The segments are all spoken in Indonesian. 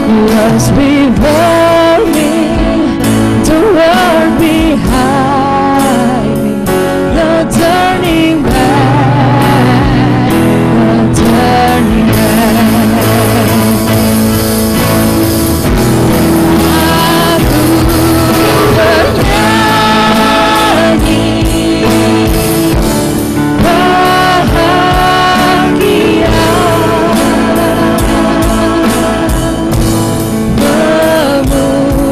what's before me, the world behind me, no turning back, no turning back. Aku bernyanyi bahagia, memuji Yesus selamanya.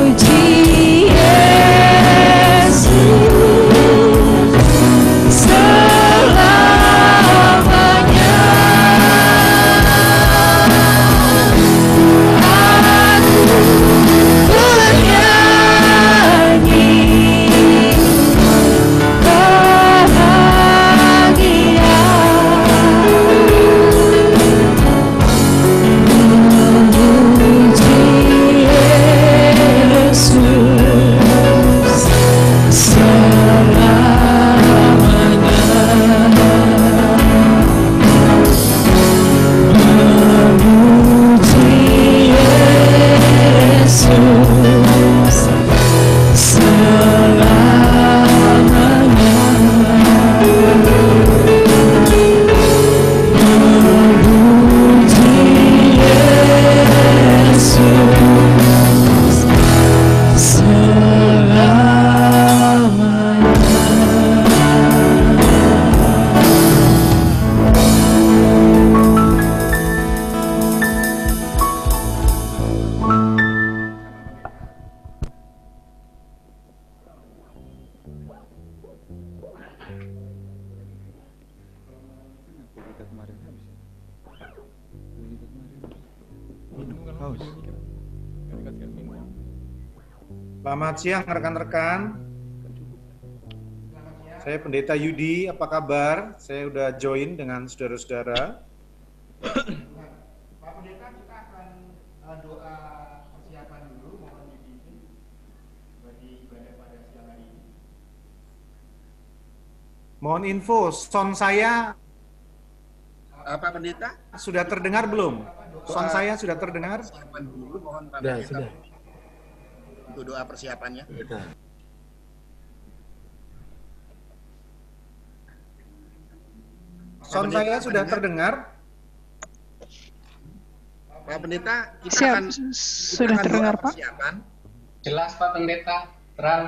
Aku bernyanyi bahagia, memuji Yesus selamanya. Memuji Yesus selamanya. Memuji Yesus Selamat siang rekan-rekan. Saya Pendeta Yudi, apa kabar? Saya udah join dengan saudara-saudara. Pak Pendeta, kita akan doa persiapan dulu, mohon dipimpin bagi ibadah pada siang hari ini. Mohon info, sound saya Pak Pendeta, sudah terdengar belum? Sound saya sudah terdengar? persiapan dulu, mohon Pak Sudah, Pendeta sudah. untuk doa persiapannya. Sudah. Sound saya sudah terdengar? Pak Pendeta, kita Siap, akan sudah doa terdengar, Pak. persiapan. Jelas Pak Pendeta, terang.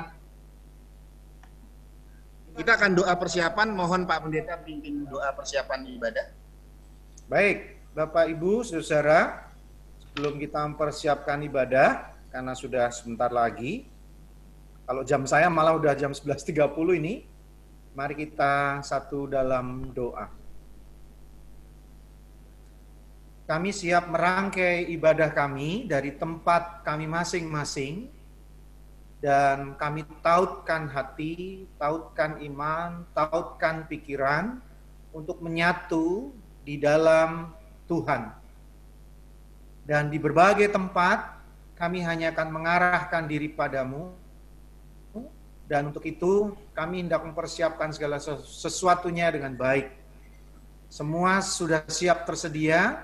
Kita akan doa persiapan, mohon Pak Pendeta pimpin doa persiapan ibadah. Baik, Bapak Ibu, saudara, sebelum kita mempersiapkan ibadah, karena sudah sebentar lagi, kalau jam saya malah udah jam 11.30 ini, mari kita satu dalam doa. Kami siap merangkai ibadah kami dari tempat kami masing-masing, dan kami tautkan hati, tautkan iman, tautkan pikiran untuk menyatu di dalam Tuhan. Dan di berbagai tempat kami hanya akan mengarahkan diri padamu, dan untuk itu kami hendak mempersiapkan segala sesuatunya dengan baik. Semua sudah siap tersedia,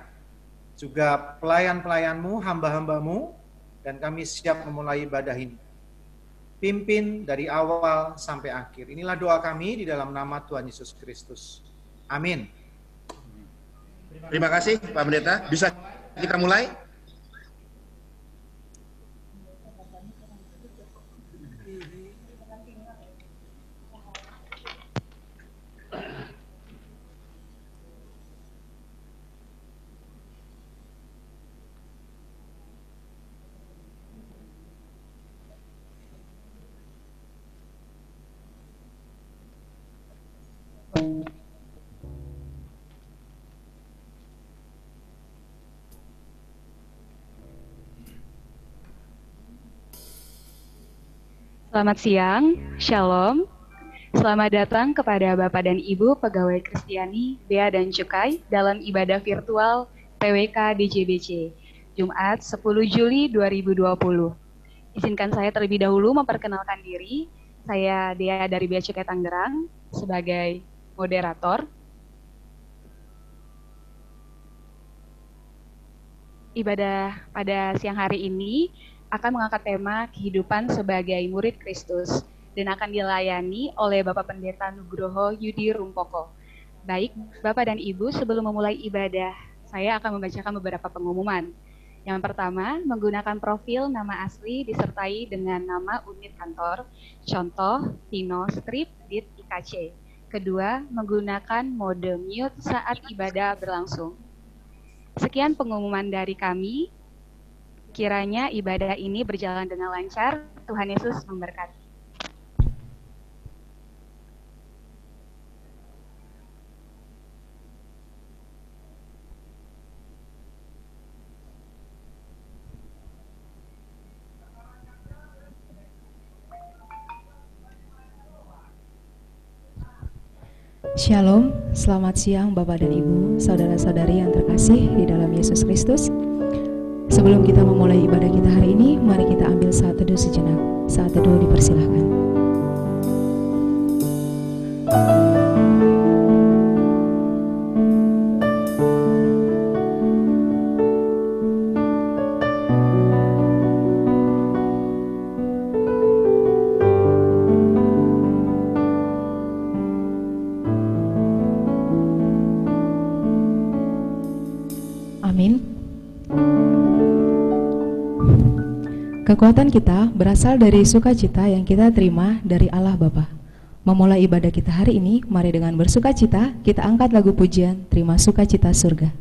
juga pelayan-pelayanmu, hamba-hambamu, dan kami siap memulai ibadah ini. Pimpin dari awal sampai akhir. Inilah doa kami di dalam nama Tuhan Yesus Kristus. Amin. Terima kasih Pak Pendeta. Bisa kita mulai? Selamat siang, Shalom. Selamat datang kepada Bapak dan Ibu Pegawai Kristiani, Bea dan Cukai dalam ibadah virtual PWK DJBC, Jumat 10 Juli 2020. Izinkan saya terlebih dahulu memperkenalkan diri. Saya Dea dari Bea Cukai Tangerang sebagai moderator. ibadah pada siang hari ini akan mengangkat tema kehidupan sebagai murid Kristus dan akan dilayani oleh Bapak Pendeta Nugroho Yudi Rumpoko. Baik, Bapak dan Ibu, sebelum memulai ibadah, saya akan membacakan beberapa pengumuman. Yang pertama, menggunakan profil nama asli disertai dengan nama unit kantor, contoh Tino Strip Dit IKC. Kedua, menggunakan mode mute saat ibadah berlangsung. Sekian pengumuman dari kami. Kiranya ibadah ini berjalan dengan lancar. Tuhan Yesus memberkati. Shalom, selamat siang Bapak dan Ibu, saudara-saudari yang terkasih di dalam Yesus Kristus. Sebelum kita memulai ibadah kita hari ini, mari kita ambil saat teduh sejenak. Saat teduh dipersilahkan. Kekuatan kita berasal dari sukacita yang kita terima dari Allah Bapa. Memulai ibadah kita hari ini, mari dengan bersukacita kita angkat lagu pujian Terima Sukacita Surga.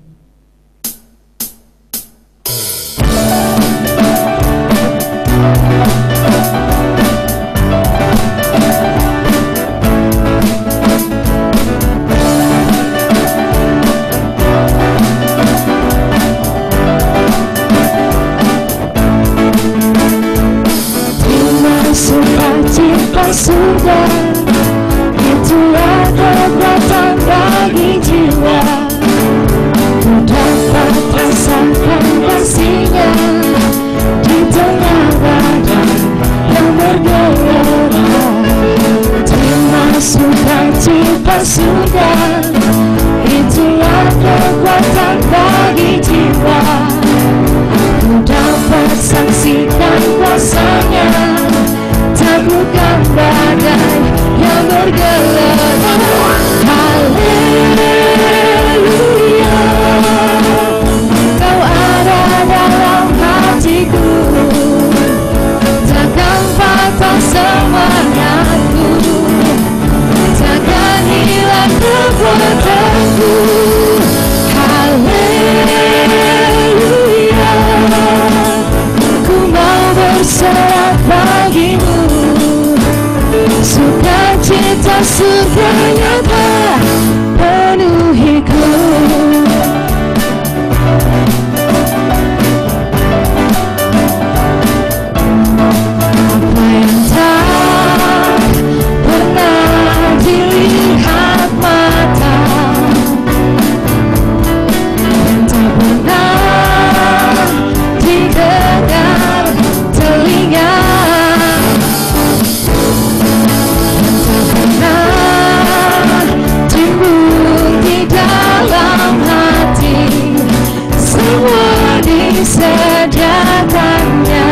Surga, itulah kekuatan bagi jiwa. Ku dapat rasakan kasih-Nya di tengah badan yang bergelora. Terima sukacita surga, itulah kekuatan bagi jiwa. Ku dapat saksikan kuasa-Nya, bukan badai yang bergelora. Haleluya, Kau ada dalam hatiku, takkan patah semangatku, takkan hilang kekuatanku. Haleluya, ku mau berserah bagimu. Sukacita surga nyata penuhiku. Apa yang tak pernah dilihat mata, yang tak pernah didengar telinga, disediakannya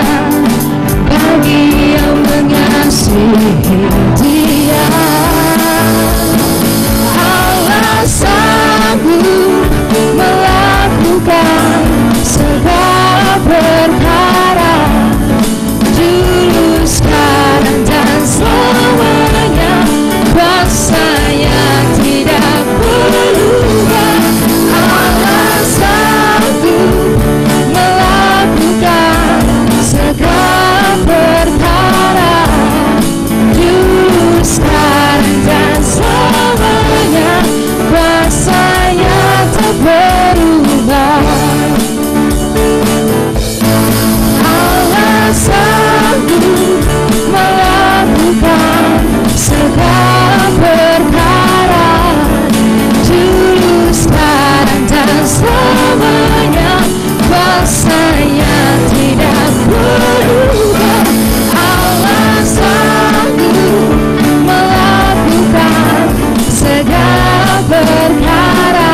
bagi yang mengasihi Dia. Allah sanggup melakukan segala perkara, dulu, sekarang, dan selamanya. Kuasa-Nya tidak berubah. Allah sanggup melakukan segala perkara, dulu, sekarang, dan selamanya. Kuasa-Nya tak berubah. Allah sanggup melakukan segala perkara, dulu, sekarang, dan selamanya. Kuasa-Nya tidak berubah. Allah sanggup melakukan segala perkara,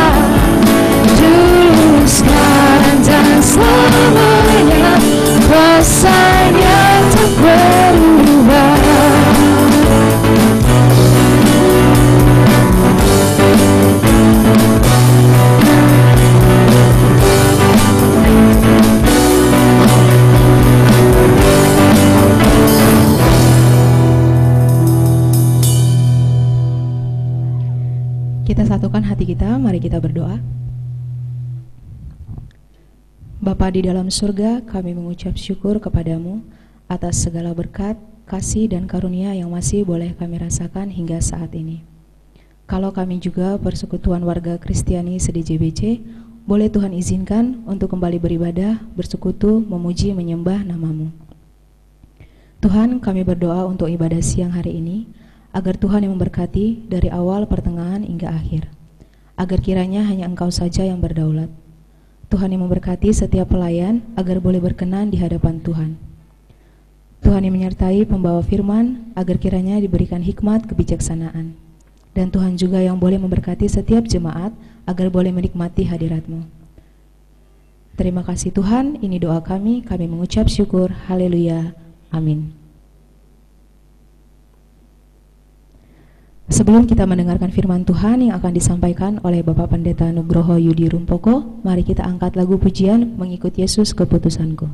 berubah. Kita satukan hati kita, mari kita berdoa. Bapa di dalam surga, kami mengucap syukur kepadamu atas segala berkat, kasih dan karunia yang masih boleh kami rasakan hingga saat ini. Kalau kami juga persekutuan warga Kristiani se-DJBC, boleh Tuhan izinkan untuk kembali beribadah, bersekutu, memuji, menyembah nama-Mu. Tuhan, kami berdoa untuk ibadah siang hari ini, agar Tuhan yang memberkati dari awal, pertengahan, hingga akhir. Agar kiranya hanya Engkau saja yang berdaulat. Tuhan yang memberkati setiap pelayan, agar boleh berkenan di hadapan Tuhan. Tuhan yang menyertai pembawa firman, agar kiranya diberikan hikmat kebijaksanaan. Dan Tuhan juga yang boleh memberkati setiap jemaat, agar boleh menikmati hadirat-Mu. Terima kasih Tuhan, ini doa kami mengucap syukur, haleluya, amin. Sebelum kita mendengarkan firman Tuhan yang akan disampaikan oleh Bapak Pendeta Nugroho Yudi Rumpoko, mari kita angkat lagu pujian Mengikut Yesus Keputusanku.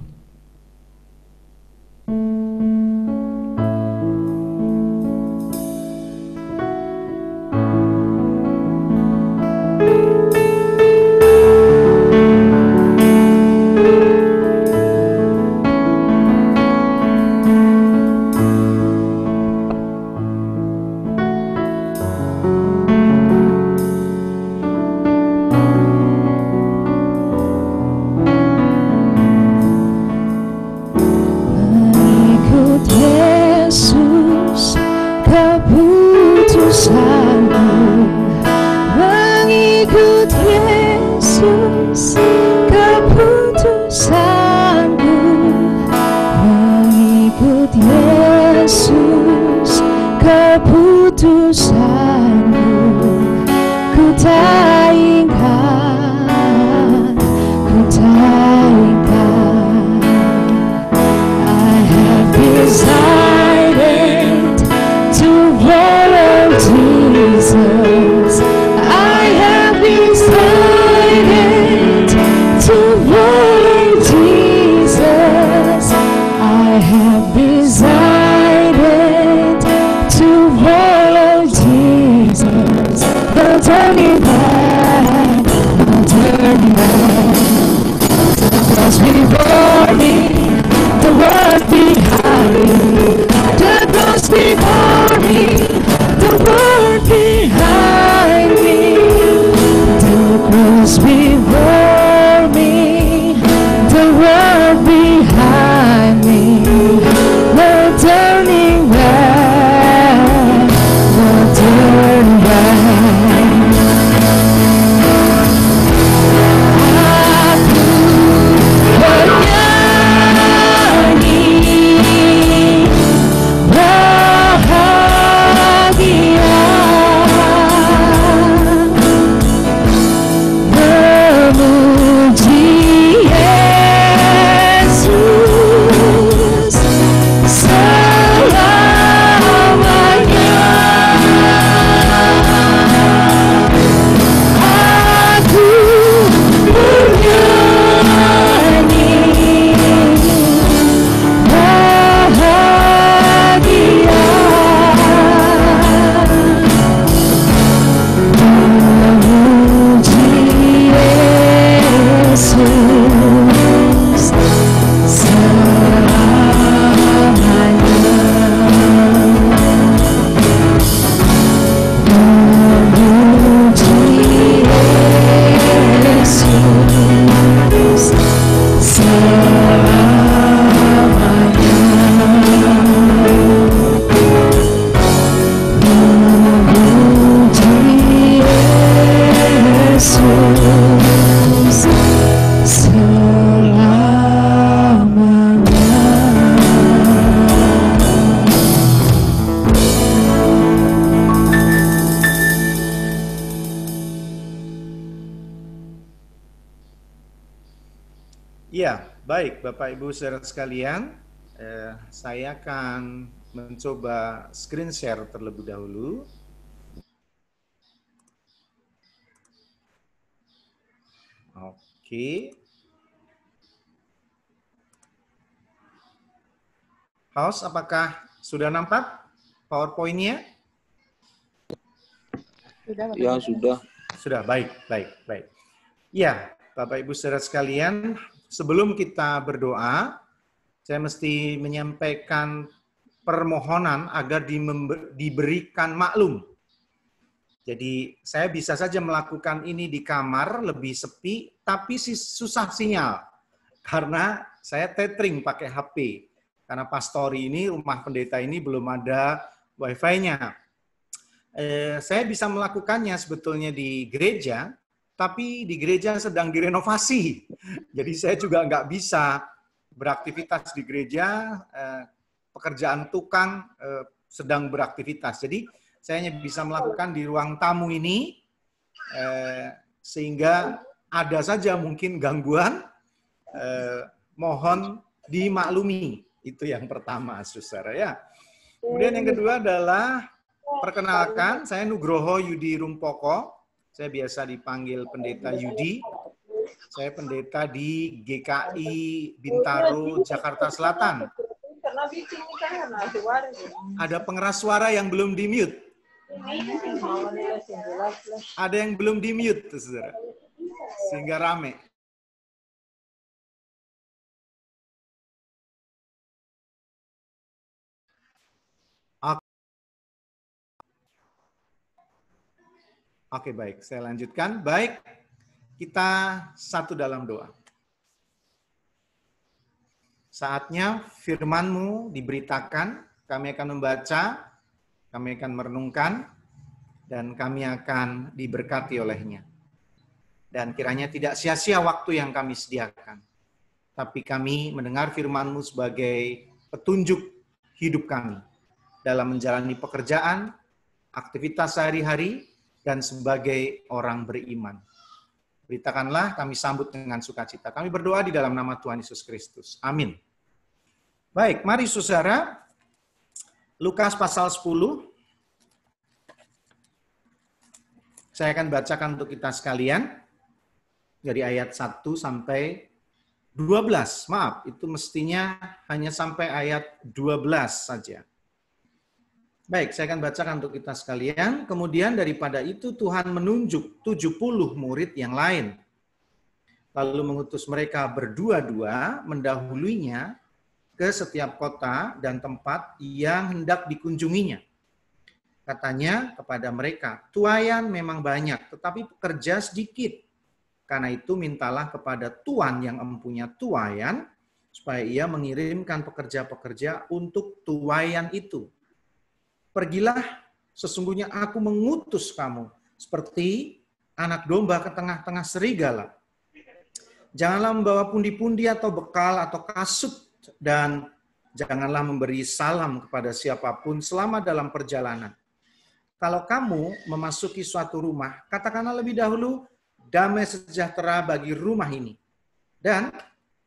Ya, baik Bapak Ibu saudara sekalian, Saya akan mencoba screen share terlebih dahulu. Oke. Host, apakah sudah nampak PowerPoint-nya? Ya, sudah. Sudah, baik. Ya, Bapak Ibu saudara sekalian, sebelum kita berdoa, saya mesti menyampaikan permohonan agar diberikan maklum. Jadi saya bisa saja melakukan ini di kamar lebih sepi, tapi susah sinyal. Karena saya tethering pakai HP. Karena pastori ini, rumah pendeta ini belum ada wifi-nya. Saya bisa melakukannya sebetulnya di gereja, tapi di gereja sedang direnovasi. Jadi saya juga nggak bisa beraktivitas di gereja, pekerjaan tukang sedang beraktivitas. Jadi saya hanya bisa melakukan di ruang tamu ini, sehingga ada saja mungkin gangguan, mohon dimaklumi. Itu yang pertama, saudara ya. Kemudian yang kedua adalah perkenalkan, saya Nugroho Yudi Rumpoko. Saya biasa dipanggil Pendeta Yudi. Saya pendeta di GKI Bintaro, Jakarta Selatan. Ada pengeras suara yang belum di-mute. Ada yang belum di-mute, saudara. Sehingga rame. Oke, baik. Saya lanjutkan. Baik, kita satu dalam doa. Saatnya firman-Mu diberitakan, kami akan membaca, kami akan merenungkan, dan kami akan diberkati olehnya. Dan kiranya tidak sia-sia waktu yang kami sediakan. Tapi kami mendengar firman-Mu sebagai petunjuk hidup kami dalam menjalani pekerjaan, aktivitas sehari-hari, dan sebagai orang beriman. Beritakanlah, kami sambut dengan sukacita. Kami berdoa di dalam nama Tuhan Yesus Kristus. Amin. Baik, mari saudara, Lukas pasal 10. Saya akan bacakan untuk kita sekalian, dari ayat 1 sampai 12. Maaf, itu mestinya hanya sampai ayat 12 saja. Baik, saya akan bacakan untuk kita sekalian. Kemudian daripada itu Tuhan menunjuk 70 murid yang lain. Lalu mengutus mereka berdua-dua mendahuluinya ke setiap kota dan tempat yang hendak dikunjunginya. Katanya kepada mereka, tuaian memang banyak, tetapi pekerja sedikit. Karena itu mintalah kepada Tuan yang empunya tuaian, supaya ia mengirimkan pekerja-pekerja untuk tuaian itu. Pergilah, sesungguhnya aku mengutus kamu seperti anak domba ke tengah-tengah serigala. Janganlah membawa pundi-pundi atau bekal atau kasut, dan janganlah memberi salam kepada siapapun selama dalam perjalanan. Kalau kamu memasuki suatu rumah, katakanlah lebih dahulu, damai sejahtera bagi rumah ini. Dan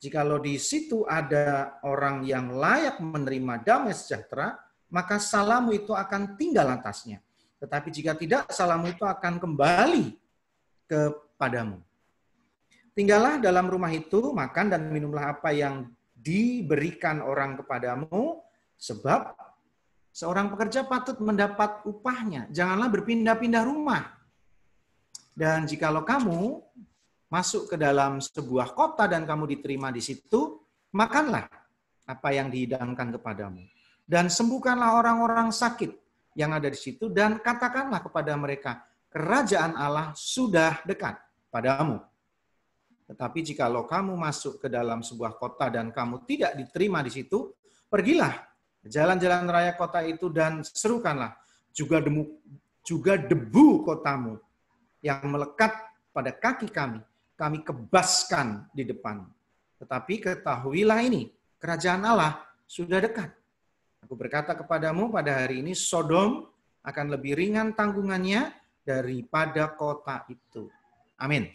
jikalau di situ ada orang yang layak menerima damai sejahtera, maka salammu itu akan tinggal atasnya. Tetapi jika tidak, salammu itu akan kembali kepadamu. Tinggallah dalam rumah itu, makan dan minumlah apa yang diberikan orang kepadamu, sebab seorang pekerja patut mendapat upahnya. Janganlah berpindah-pindah rumah. Dan jikalau kamu masuk ke dalam sebuah kota dan kamu diterima di situ, makanlah apa yang dihidangkan kepadamu. Dan sembuhkanlah orang-orang sakit yang ada di situ, dan katakanlah kepada mereka, kerajaan Allah sudah dekat padamu. Tetapi jikalau kamu masuk ke dalam sebuah kota dan kamu tidak diterima di situ, pergilah ke jalan-jalan raya kota itu dan serukanlah juga debu kotamu yang melekat pada kaki kami kebaskan di depan. Tetapi ketahuilah ini, kerajaan Allah sudah dekat. Aku berkata kepadamu pada hari ini, Sodom akan lebih ringan tanggungannya daripada kota itu. Amin.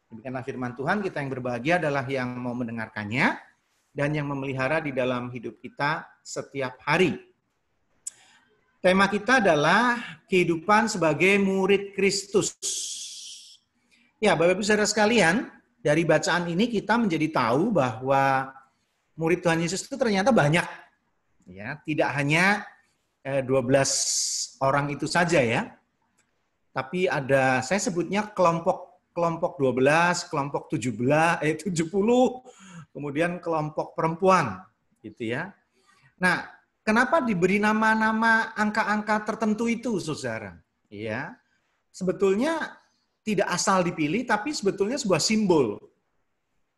Demikianlah firman Tuhan, kita yang berbahagia adalah yang mau mendengarkannya dan yang memelihara di dalam hidup kita setiap hari. Tema kita adalah kehidupan sebagai murid Kristus. Ya, Bapak Ibu Saudara sekalian, dari bacaan ini kita menjadi tahu bahwa murid Tuhan Yesus itu ternyata banyak. Ya, tidak hanya 12 orang itu saja ya. Tapi ada, saya sebutnya kelompok 12, kelompok 70, kemudian kelompok perempuan gitu ya. Nah, kenapa diberi nama-nama angka-angka tertentu itu, Saudara? Ya. Sebetulnya tidak asal dipilih, tapi sebetulnya sebuah simbol.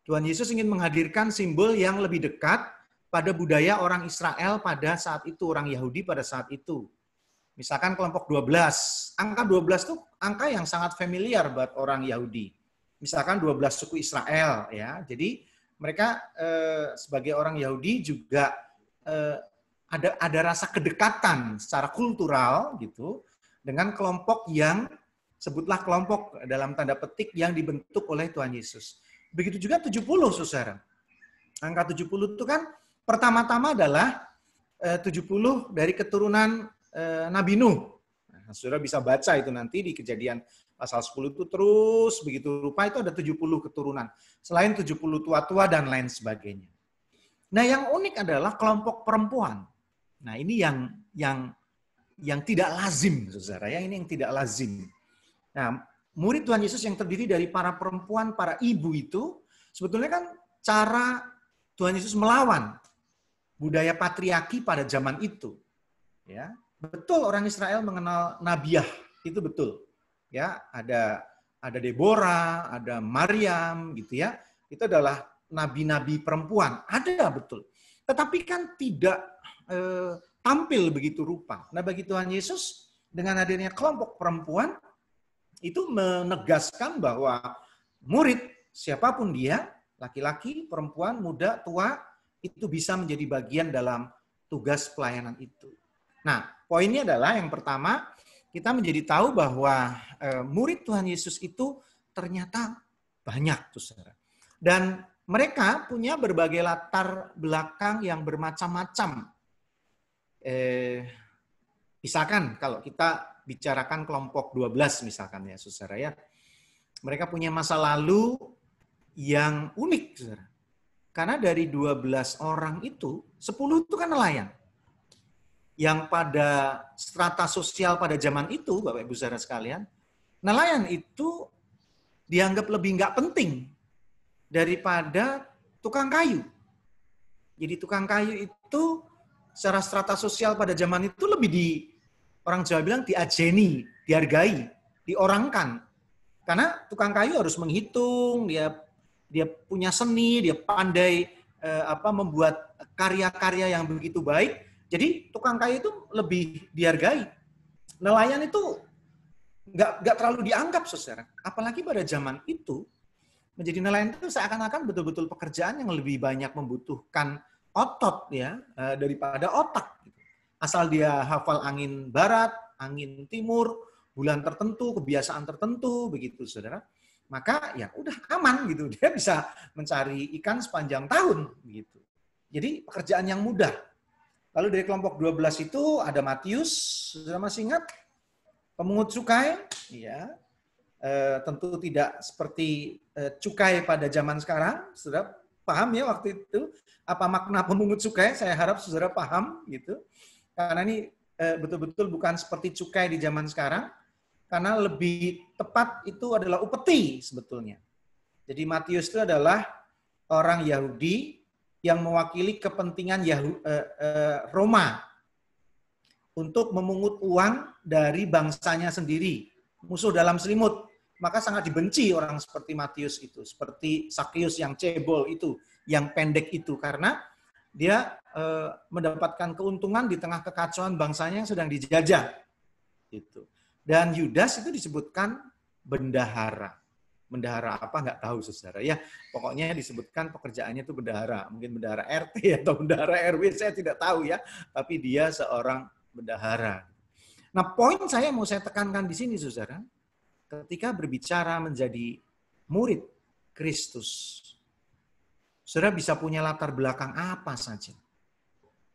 Tuhan Yesus ingin menghadirkan simbol yang lebih dekat pada budaya orang Israel pada saat itu, orang Yahudi pada saat itu. Misalkan kelompok 12. Angka 12 itu angka yang sangat familiar buat orang Yahudi. Misalkan 12 suku Israel ya. Jadi mereka sebagai orang Yahudi juga ada rasa kedekatan secara kultural gitu dengan kelompok yang sebutlah kelompok dalam tanda petik yang dibentuk oleh Tuhan Yesus. Begitu juga 70, Saudara. Angka 70 itu kan pertama-tama adalah 70 dari keturunan Nabi Nuh. Nah, Saudara bisa baca itu nanti di Kejadian pasal 10 itu terus begitu rupa itu ada 70 keturunan. Selain 70 tua-tua dan lain sebagainya. Nah, yang unik adalah kelompok perempuan. Nah, ini yang tidak lazim, Saudara ya, ini yang tidak lazim. Nah, murid Tuhan Yesus yang terdiri dari para perempuan, para ibu itu sebetulnya kan cara Tuhan Yesus melawan budaya patriarki pada zaman itu. Ya. Betul orang Israel mengenal Nabiah, itu betul. Ya, ada Deborah, ada Maryam gitu ya. Itu adalah nabi-nabi perempuan, ada betul. Tetapi kan tidak tampil begitu rupa. Nah, bagi Tuhan Yesus dengan hadirnya kelompok perempuan itu menegaskan bahwa murid siapapun dia, laki-laki, perempuan, muda, tua, itu bisa menjadi bagian dalam tugas pelayanan itu. Nah, poinnya adalah yang pertama, kita menjadi tahu bahwa murid Tuhan Yesus itu ternyata banyak, Saudara. Dan mereka punya berbagai latar belakang yang bermacam-macam. Misalkan kalau kita bicarakan kelompok 12 misalkan ya, Saudara ya. Mereka punya masa lalu yang unik, Saudara. Karena dari 12 orang itu, 10 itu kan nelayan. Yang pada strata sosial pada zaman itu, Bapak Ibu Saudara sekalian, nelayan itu dianggap lebih nggak penting daripada tukang kayu. Jadi tukang kayu itu secara strata sosial pada zaman itu lebih orang Jawa bilang diajeni, dihargai, diorangkan. Karena tukang kayu harus menghitung, dia punya seni, dia pandai membuat karya-karya yang begitu baik. Jadi tukang kayu itu lebih dihargai. Nelayan itu nggak terlalu dianggap, Saudara. Apalagi pada zaman itu, menjadi nelayan itu seakan-akan betul-betul pekerjaan yang lebih banyak membutuhkan otot ya daripada otak. Asal dia hafal angin barat, angin timur, bulan tertentu, kebiasaan tertentu, begitu, Saudara. Maka ya udah aman gitu, dia bisa mencari ikan sepanjang tahun, begitu. Jadi pekerjaan yang mudah. Lalu dari kelompok 12 itu ada Matius, Saudara masih ingat? Pemungut cukai, ya. Tentu tidak seperti cukai pada zaman sekarang, Saudara paham ya waktu itu apa makna pemungut cukai? Saya harap Saudara paham gitu. Karena ini betul-betul bukan seperti cukai di zaman sekarang, karena lebih tepat itu adalah upeti sebetulnya. Jadi Matius itu adalah orang Yahudi yang mewakili kepentingan Roma untuk memungut uang dari bangsanya sendiri, musuh dalam selimut. Maka sangat dibenci orang seperti Matius itu, seperti Sakeus yang cebol itu, yang pendek itu, karena dia mendapatkan keuntungan di tengah kekacauan bangsanya yang sedang dijajah. Gitu. Dan Yudas itu disebutkan bendahara. Bendahara apa nggak tahu, Saudara ya. Pokoknya disebutkan pekerjaannya itu bendahara, mungkin bendahara RT atau bendahara RW, saya tidak tahu ya. Tapi dia seorang bendahara. Nah, poin saya mau saya tekankan di sini, Saudara, ketika berbicara menjadi murid Kristus, Saudara bisa punya latar belakang apa saja.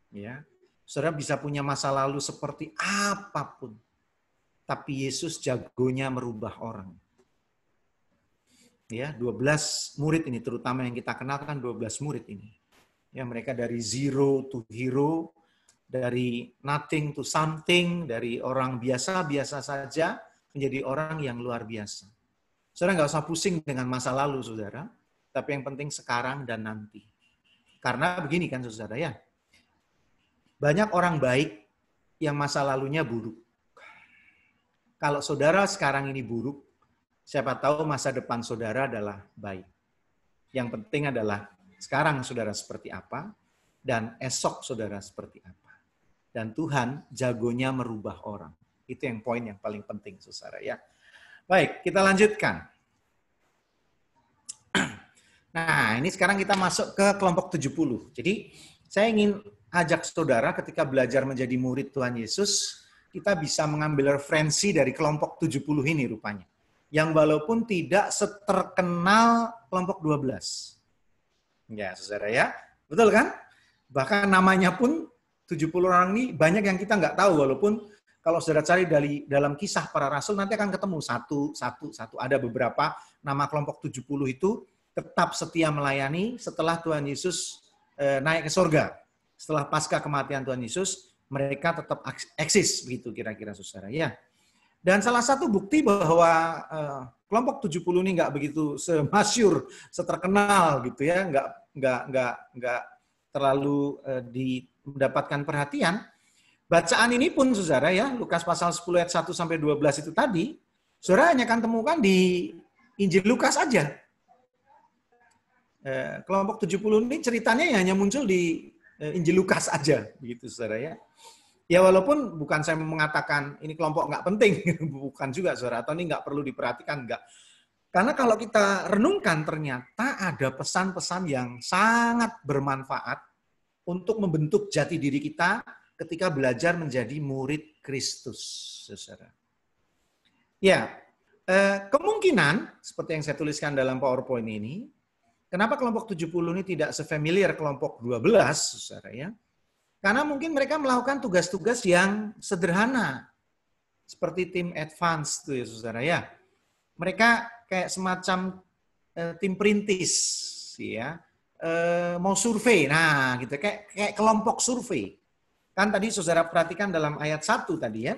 Ya. Saudara bisa punya masa lalu seperti apapun. Tapi Yesus jagonya merubah orang. Ya, 12 murid ini terutama yang kita kenalkan 12 murid ini. Ya, mereka dari zero to hero, dari nothing to something, dari orang biasa-biasa saja menjadi orang yang luar biasa. Saudara nggak usah pusing dengan masa lalu, saudara. Tapi yang penting sekarang dan nanti. Karena begini kan, saudara ya. Banyak orang baik yang masa lalunya buruk. Kalau saudara sekarang ini buruk, siapa tahu masa depan saudara adalah baik. Yang penting adalah sekarang saudara seperti apa, dan esok saudara seperti apa. Dan Tuhan jagonya merubah orang. Itu yang poin yang paling penting, saudara ya. Baik, kita lanjutkan. Nah, ini sekarang kita masuk ke kelompok 70. Jadi, saya ingin ajak saudara ketika belajar menjadi murid Tuhan Yesus, kita bisa mengambil referensi dari kelompok 70 ini rupanya. Yang walaupun tidak seterkenal kelompok 12. Ya, saudara ya. Betul kan? Bahkan namanya pun 70 orang ini banyak yang kita nggak tahu, walaupun kalau saudara cari dalam kisah para rasul nanti akan ketemu satu. Ada beberapa nama kelompok 70 itu tetap setia melayani setelah Tuhan Yesus naik ke surga. Setelah pasca kematian Tuhan Yesus, mereka tetap eksis begitu kira-kira saudara ya. Dan salah satu bukti bahwa kelompok 70 ini nggak begitu semasyur, seterkenal gitu ya, nggak terlalu mendapatkan perhatian. Bacaan ini pun saudara ya, Lukas pasal 10 ayat 1 sampai 12 itu tadi, saudara hanya akan temukan di Injil Lukas aja. Kelompok 70 ini ceritanya hanya muncul di Injil Lukas aja, begitu saudara ya. Ya walaupun bukan saya mengatakan ini kelompok nggak penting, bukan juga saudara, atau ini nggak perlu diperhatikan, nggak. Karena kalau kita renungkan ternyata ada pesan-pesan yang sangat bermanfaat untuk membentuk jati diri kita ketika belajar menjadi murid Kristus, saudara. Ya, kemungkinan seperti yang saya tuliskan dalam PowerPoint ini, kenapa kelompok 70 ini tidak sefamiliar kelompok 12, saudara ya? Karena mungkin mereka melakukan tugas-tugas yang sederhana. Seperti tim advance tuh ya saudara ya. Mereka kayak semacam tim perintis ya. Mau survei. Nah, gitu kayak kelompok survei. Kan tadi saudara perhatikan dalam ayat 1 tadi ya.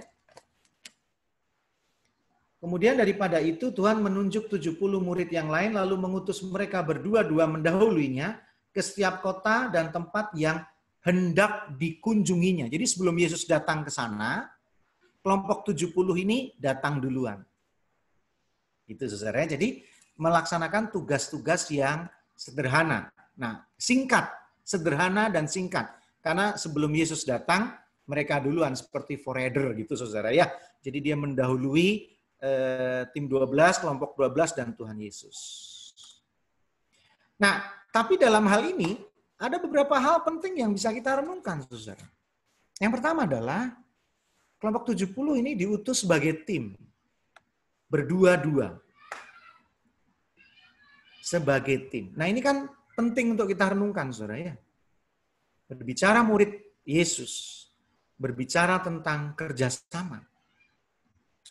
Kemudian daripada itu Tuhan menunjuk 70 murid yang lain lalu mengutus mereka berdua-dua mendahuluinya ke setiap kota dan tempat yang hendak dikunjunginya. Jadi sebelum Yesus datang ke sana, kelompok 70 ini datang duluan. Itu saudara. Jadi melaksanakan tugas-tugas yang sederhana. Nah, singkat, sederhana dan singkat. Karena sebelum Yesus datang, mereka duluan seperti forerunner gitu saudara ya. Jadi dia mendahului tim 12, kelompok 12 dan Tuhan Yesus. Nah, tapi dalam hal ini ada beberapa hal penting yang bisa kita renungkan, saudara. Yang pertama adalah kelompok 70 ini diutus sebagai tim. Berdua-dua. Sebagai tim. Nah, ini kan penting untuk kita renungkan, saudara ya. Berbicara murid Yesus. Berbicara tentang kerjasama.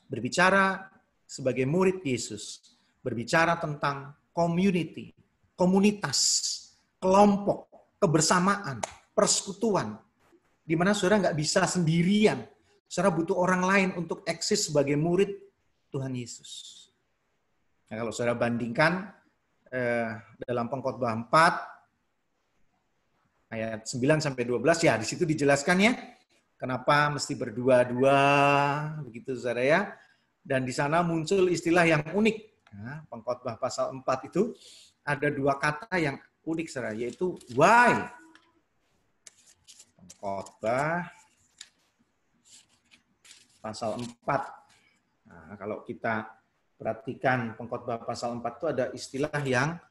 Berbicara sebagai murid Yesus, berbicara tentang community, komunitas, kelompok, kebersamaan, persekutuan, di mana saudara nggak bisa sendirian, saudara butuh orang lain untuk eksis sebagai murid Tuhan Yesus. Nah, kalau saudara bandingkan dalam Pengkhotbah 4 ayat 9 sampai 12 ya di situ dijelaskan ya. Kenapa mesti berdua-dua, begitu saudara ya. Dan di sana muncul istilah yang unik. Nah, Pengkhotbah pasal 4 itu ada dua kata yang unik saudara, yaitu why. Pengkhotbah pasal 4. Nah, kalau kita perhatikan Pengkhotbah pasal 4 itu ada istilah yang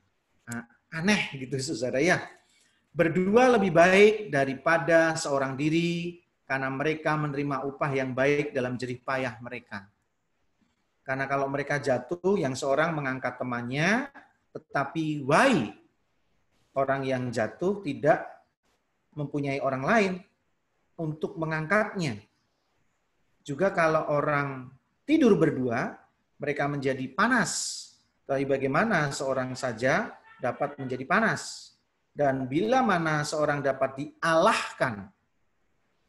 aneh gitu saudara ya. Berdua lebih baik daripada seorang diri, karena mereka menerima upah yang baik dalam jerih payah mereka. Karena kalau mereka jatuh, yang seorang mengangkat temannya, tetapi why Orang yang jatuh tidak mempunyai orang lain untuk mengangkatnya. Juga kalau orang tidur berdua, mereka menjadi panas. Tapi bagaimana seorang saja dapat menjadi panas? Dan bila mana seorang dapat dialahkan,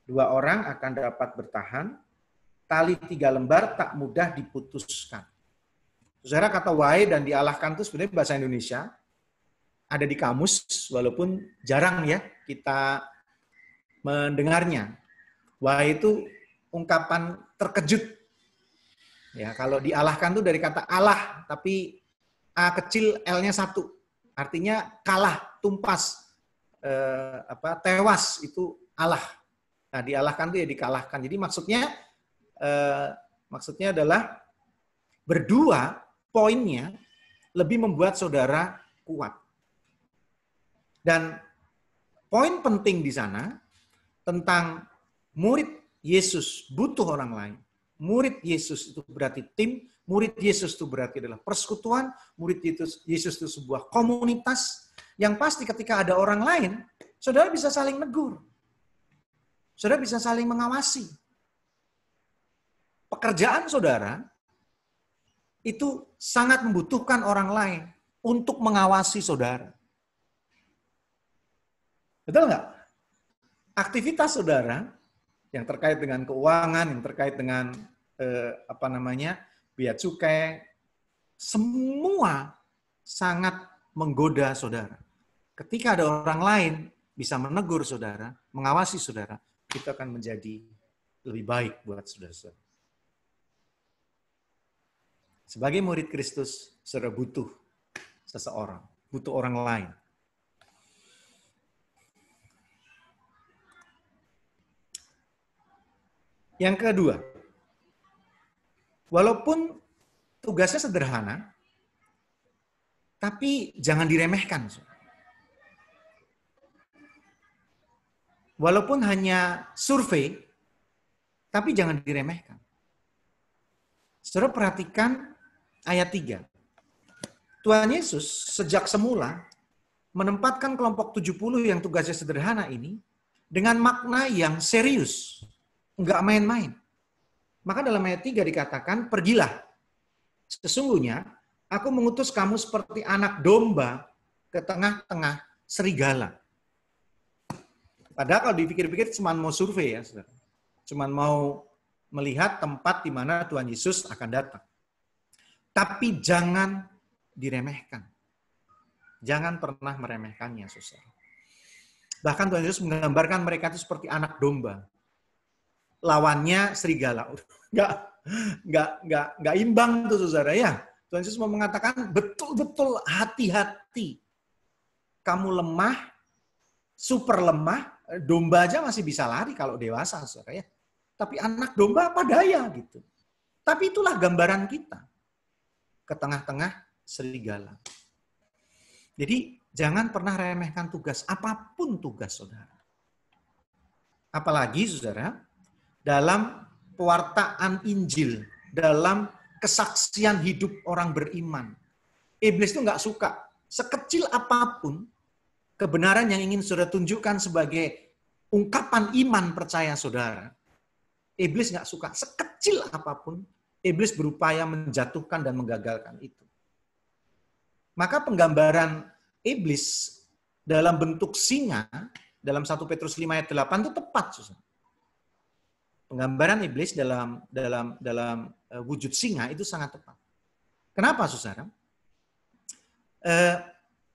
dua orang akan dapat bertahan. Tali 3 lembar tak mudah diputuskan. Saudara, kata wahai dan dialahkan itu sebenarnya bahasa Indonesia. Ada di kamus, walaupun jarang ya kita mendengarnya. Wahai itu ungkapan terkejut. Ya, kalau dialahkan itu dari kata Allah, tapi A kecil, L-nya 1. Artinya kalah, tumpas, tewas, itu Allah. Nah, dialahkan itu ya dikalahkan. Jadi maksudnya adalah berdua, poinnya lebih membuat saudara kuat. Dan poin penting di sana tentang murid Yesus butuh orang lain. Murid Yesus itu berarti tim, murid Yesus itu berarti adalah persekutuan, murid Yesus itu sebuah komunitas yang pasti ketika ada orang lain, saudara bisa saling negur. Saudara bisa saling mengawasi. Pekerjaan saudara itu sangat membutuhkan orang lain untuk mengawasi saudara. Betul nggak? Aktivitas saudara yang terkait dengan keuangan, yang terkait dengan bea cukai, semua sangat menggoda saudara. Ketika ada orang lain bisa menegur saudara, mengawasi saudara, itu akan menjadi lebih baik buat saudara-saudara. Sebagai murid Kristus, saudara butuh seseorang, butuh orang lain. Yang kedua, walaupun tugasnya sederhana, tapi jangan diremehkan. Walaupun hanya survei, tapi jangan diremehkan. Saudara perhatikan ayat 3. Tuhan Yesus sejak semula menempatkan kelompok 70 yang tugasnya sederhana ini dengan makna yang serius. Enggak main-main. Maka dalam ayat 3 dikatakan, pergilah. Sesungguhnya aku mengutus kamu seperti anak domba ke tengah-tengah serigala. Padahal kalau dipikir-pikir cuma mau survei ya, saudara. Cuma mau melihat tempat di mana Tuhan Yesus akan datang. Tapi jangan diremehkan. Jangan pernah meremehkannya, saudara. Bahkan Tuhan Yesus menggambarkan mereka itu seperti anak domba. Lawannya serigala. Nggak imbang tuh saudara ya. Tuhan Yesus mau mengatakan betul-betul hati-hati. Kamu lemah, super lemah, domba aja masih bisa lari kalau dewasa saudara ya. Tapi anak domba apa daya gitu. Tapi itulah gambaran kita. Ke tengah-tengah serigala. Jadi jangan pernah remehkan tugas, apapun tugas saudara. Apalagi saudara, dalam pewartaan Injil, dalam kesaksian hidup orang beriman. Iblis itu nggak suka. Sekecil apapun kebenaran yang ingin saudara tunjukkan sebagai ungkapan iman percaya saudara. Iblis nggak suka. Sekecil apapun, iblis berupaya menjatuhkan dan menggagalkan itu. Maka penggambaran iblis dalam bentuk singa, dalam 1 Petrus 5 ayat 8 itu tepat, saudara. Penggambaran iblis dalam wujud singa itu sangat tepat. Kenapa, saudara?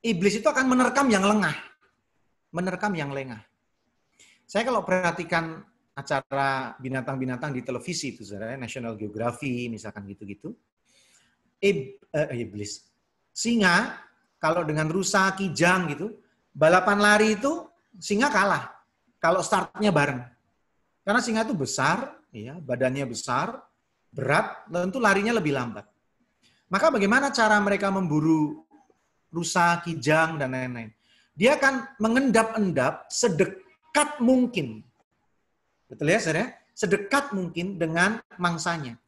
Iblis itu akan menerkam yang lengah. Menerkam yang lengah. Saya kalau perhatikan acara binatang-binatang di televisi itu, saudara, National Geography, misalkan gitu-gitu. Iblis. Singa, kalau dengan rusa, kijang gitu, balapan lari itu singa kalah. Kalau startnya bareng. Karena singa itu besar, ya, badannya besar, berat, tentu larinya lebih lambat. Maka bagaimana cara mereka memburu rusa, kijang, dan lain-lain? Dia akan mengendap-endap sedekat mungkin. Betul ya, saudara? Sedekat mungkin dengan mangsanya.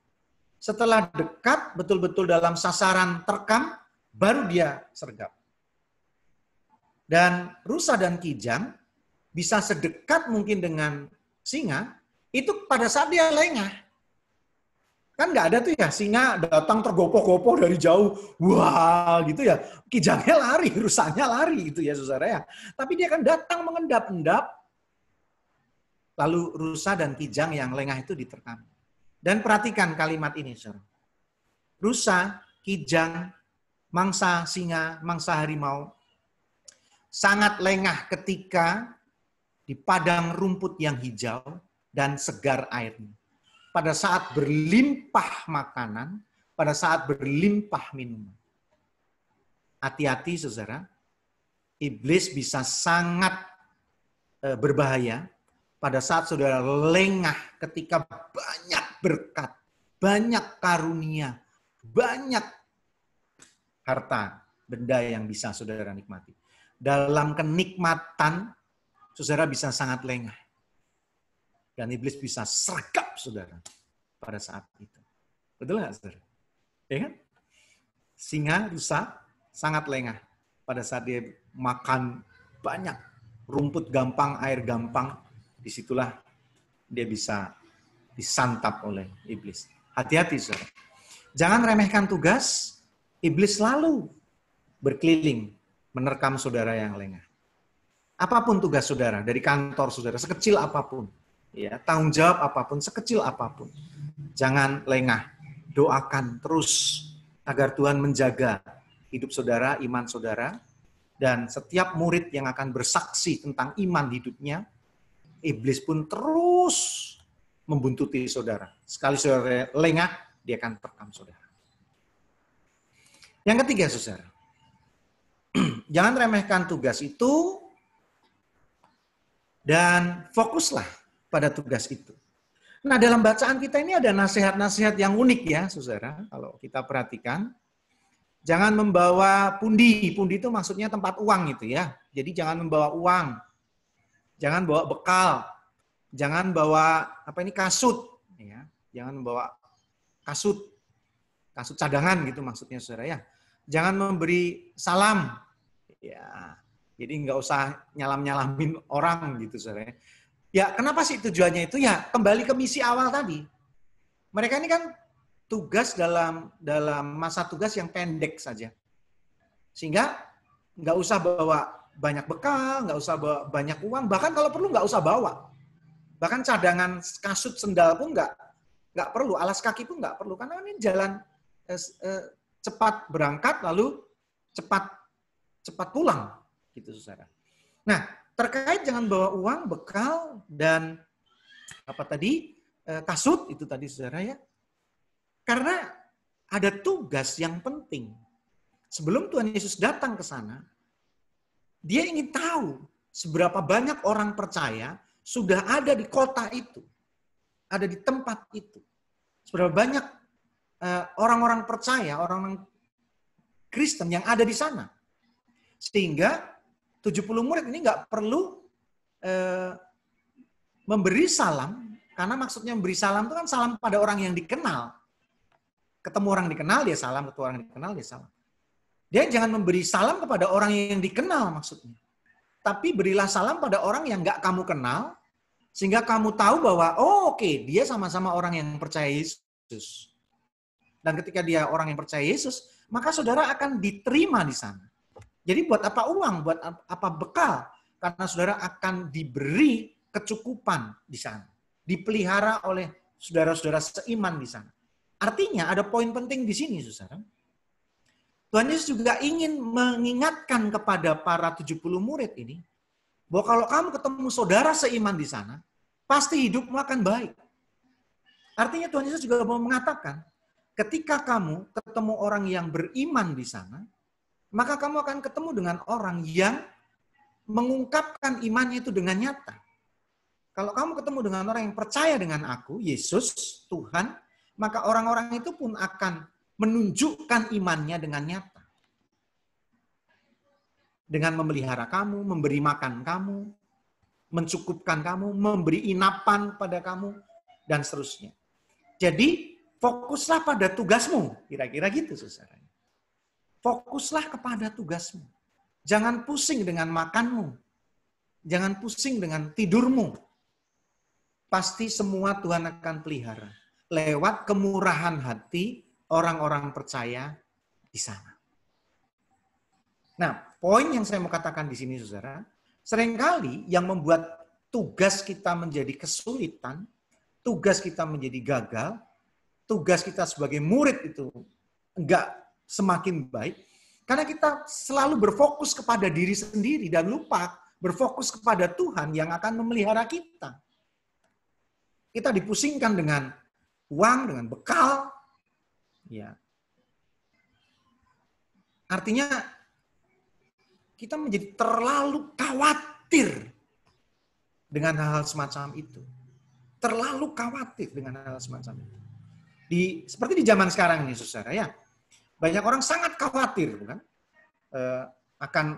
Setelah dekat, betul-betul dalam sasaran terkam, baru dia sergap. Dan rusa dan kijang bisa sedekat mungkin dengan singa, itu pada saat dia lengah. Kan nggak ada tuh ya, singa datang tergopoh-gopoh dari jauh, wah gitu ya. Kijangnya lari, rusanya lari gitu ya saudara ya. Tapi dia kan datang mengendap-endap, lalu rusa dan kijang yang lengah itu diterkam. Dan perhatikan kalimat ini, saudara. Rusa, kijang, mangsa singa, mangsa harimau, sangat lengah ketika di padang rumput yang hijau dan segar airnya. Pada saat berlimpah makanan, pada saat berlimpah minuman. Hati-hati saudara, iblis bisa sangat berbahaya pada saat saudara lengah ketika banyak berkat, banyak karunia, banyak harta, benda yang bisa saudara nikmati. Dalam kenikmatan, saudara bisa sangat lengah. Dan iblis bisa sergap saudara pada saat itu. Betul nggak saudara? Ya kan? Singa, rusa sangat lengah pada saat dia makan banyak rumput gampang, air gampang, disitulah dia bisa disantap oleh iblis. Hati-hati saudara. Jangan remehkan tugas, iblis selalu berkeliling menerkam saudara yang lengah. Apapun tugas saudara, dari kantor saudara, sekecil apapun, ya, tanggung jawab apapun, sekecil apapun, jangan lengah. Doakan terus agar Tuhan menjaga hidup saudara, iman saudara, dan setiap murid yang akan bersaksi tentang iman hidupnya, iblis pun terus membuntuti saudara. Sekali saudara lengah, dia akan terkam saudara. Yang ketiga, saudara, jangan remehkan tugas itu dan fokuslah pada tugas itu. Nah, dalam bacaan kita ini ada nasihat-nasihat yang unik ya, saudara. Kalau kita perhatikan, jangan membawa pundi. Pundi itu maksudnya tempat uang itu ya. Jadi jangan membawa uang, jangan bawa bekal, jangan bawa kasut, ya. Jangan membawa kasut cadangan gitu maksudnya, saudara ya. Jangan memberi salam, ya. Jadi nggak usah nyalam-nyalamin orang gitu, saudara. Ya, kenapa sih tujuannya itu? Ya, kembali ke misi awal tadi. Mereka ini kan tugas dalam masa tugas yang pendek saja. Sehingga nggak usah bawa banyak bekal, nggak usah bawa banyak uang, bahkan kalau perlu nggak usah bawa. Bahkan cadangan kasut sendal pun nggak perlu, alas kaki pun nggak perlu. Karena ini jalan cepat berangkat, lalu cepat pulang. Gitu, saudara. Nah, terkait jangan bawa uang, bekal, dan kasut, itu tadi saudara ya. Karena ada tugas yang penting. Sebelum Tuhan Yesus datang ke sana, dia ingin tahu seberapa banyak orang percaya sudah ada di kota itu. Ada di tempat itu. Seberapa banyak orang-orang percaya, orang-orang Kristen yang ada di sana. Sehingga 70 murid ini nggak perlu memberi salam, karena maksudnya memberi salam itu kan salam pada orang yang dikenal. Ketemu orang dikenal, dia salam. Ketemu orang dikenal, dia salam. Dia jangan memberi salam kepada orang yang dikenal maksudnya. Tapi berilah salam pada orang yang nggak kamu kenal, sehingga kamu tahu bahwa, dia sama-sama orang yang percaya Yesus. Dan ketika dia orang yang percaya Yesus, maka saudara akan diterima di sana. Jadi buat apa uang, buat apa bekal? Karena saudara akan diberi kecukupan di sana. Dipelihara oleh saudara-saudara seiman di sana. Artinya ada poin penting di sini, saudara. Tuhan Yesus juga ingin mengingatkan kepada para 70 murid ini, bahwa kalau kamu ketemu saudara seiman di sana, pasti hidupmu akan baik. Artinya Tuhan Yesus juga mau mengatakan, ketika kamu ketemu orang yang beriman di sana, maka kamu akan ketemu dengan orang yang mengungkapkan imannya itu dengan nyata. Kalau kamu ketemu dengan orang yang percaya dengan aku, Yesus, Tuhan, maka orang-orang itu pun akan menunjukkan imannya dengan nyata. Dengan memelihara kamu, memberi makan kamu, mencukupkan kamu, memberi inapan pada kamu, dan seterusnya. Jadi, fokuslah pada tugasmu. Kira-kira gitu, saudara. Fokuslah kepada tugasmu. Jangan pusing dengan makanmu. Jangan pusing dengan tidurmu. Pasti semua Tuhan akan pelihara. Lewat kemurahan hati orang-orang percaya di sana. Nah, poin yang saya mau katakan di sini, saudara, seringkali yang membuat tugas kita menjadi kesulitan, tugas kita menjadi gagal, tugas kita sebagai murid itu enggak semakin baik, karena kita selalu berfokus kepada diri sendiri dan lupa berfokus kepada Tuhan yang akan memelihara kita. Kita dipusingkan dengan uang, dengan bekal. Ya. Artinya kita menjadi terlalu khawatir dengan hal-hal semacam itu. Terlalu khawatir dengan hal semacam itu. Seperti di zaman sekarang ini, saudara, ya. Banyak orang sangat khawatir, bukan? Akan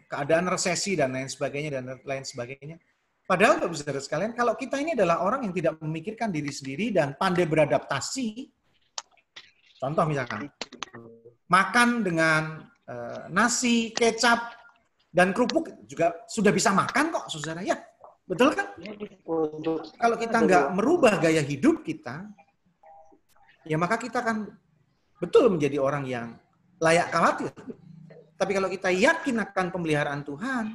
keadaan resesi dan lain sebagainya. Padahal, Bapak Saudara sekalian, kalau kita ini adalah orang yang tidak memikirkan diri sendiri dan pandai beradaptasi, contoh misalkan, makan dengan nasi, kecap, dan kerupuk juga sudah bisa makan kok, saudara. Ya, betul kan? Kalau kita nggak merubah gaya hidup kita, ya maka kita akan betul menjadi orang yang layak khawatir. Tapi kalau kita yakin akan pemeliharaan Tuhan,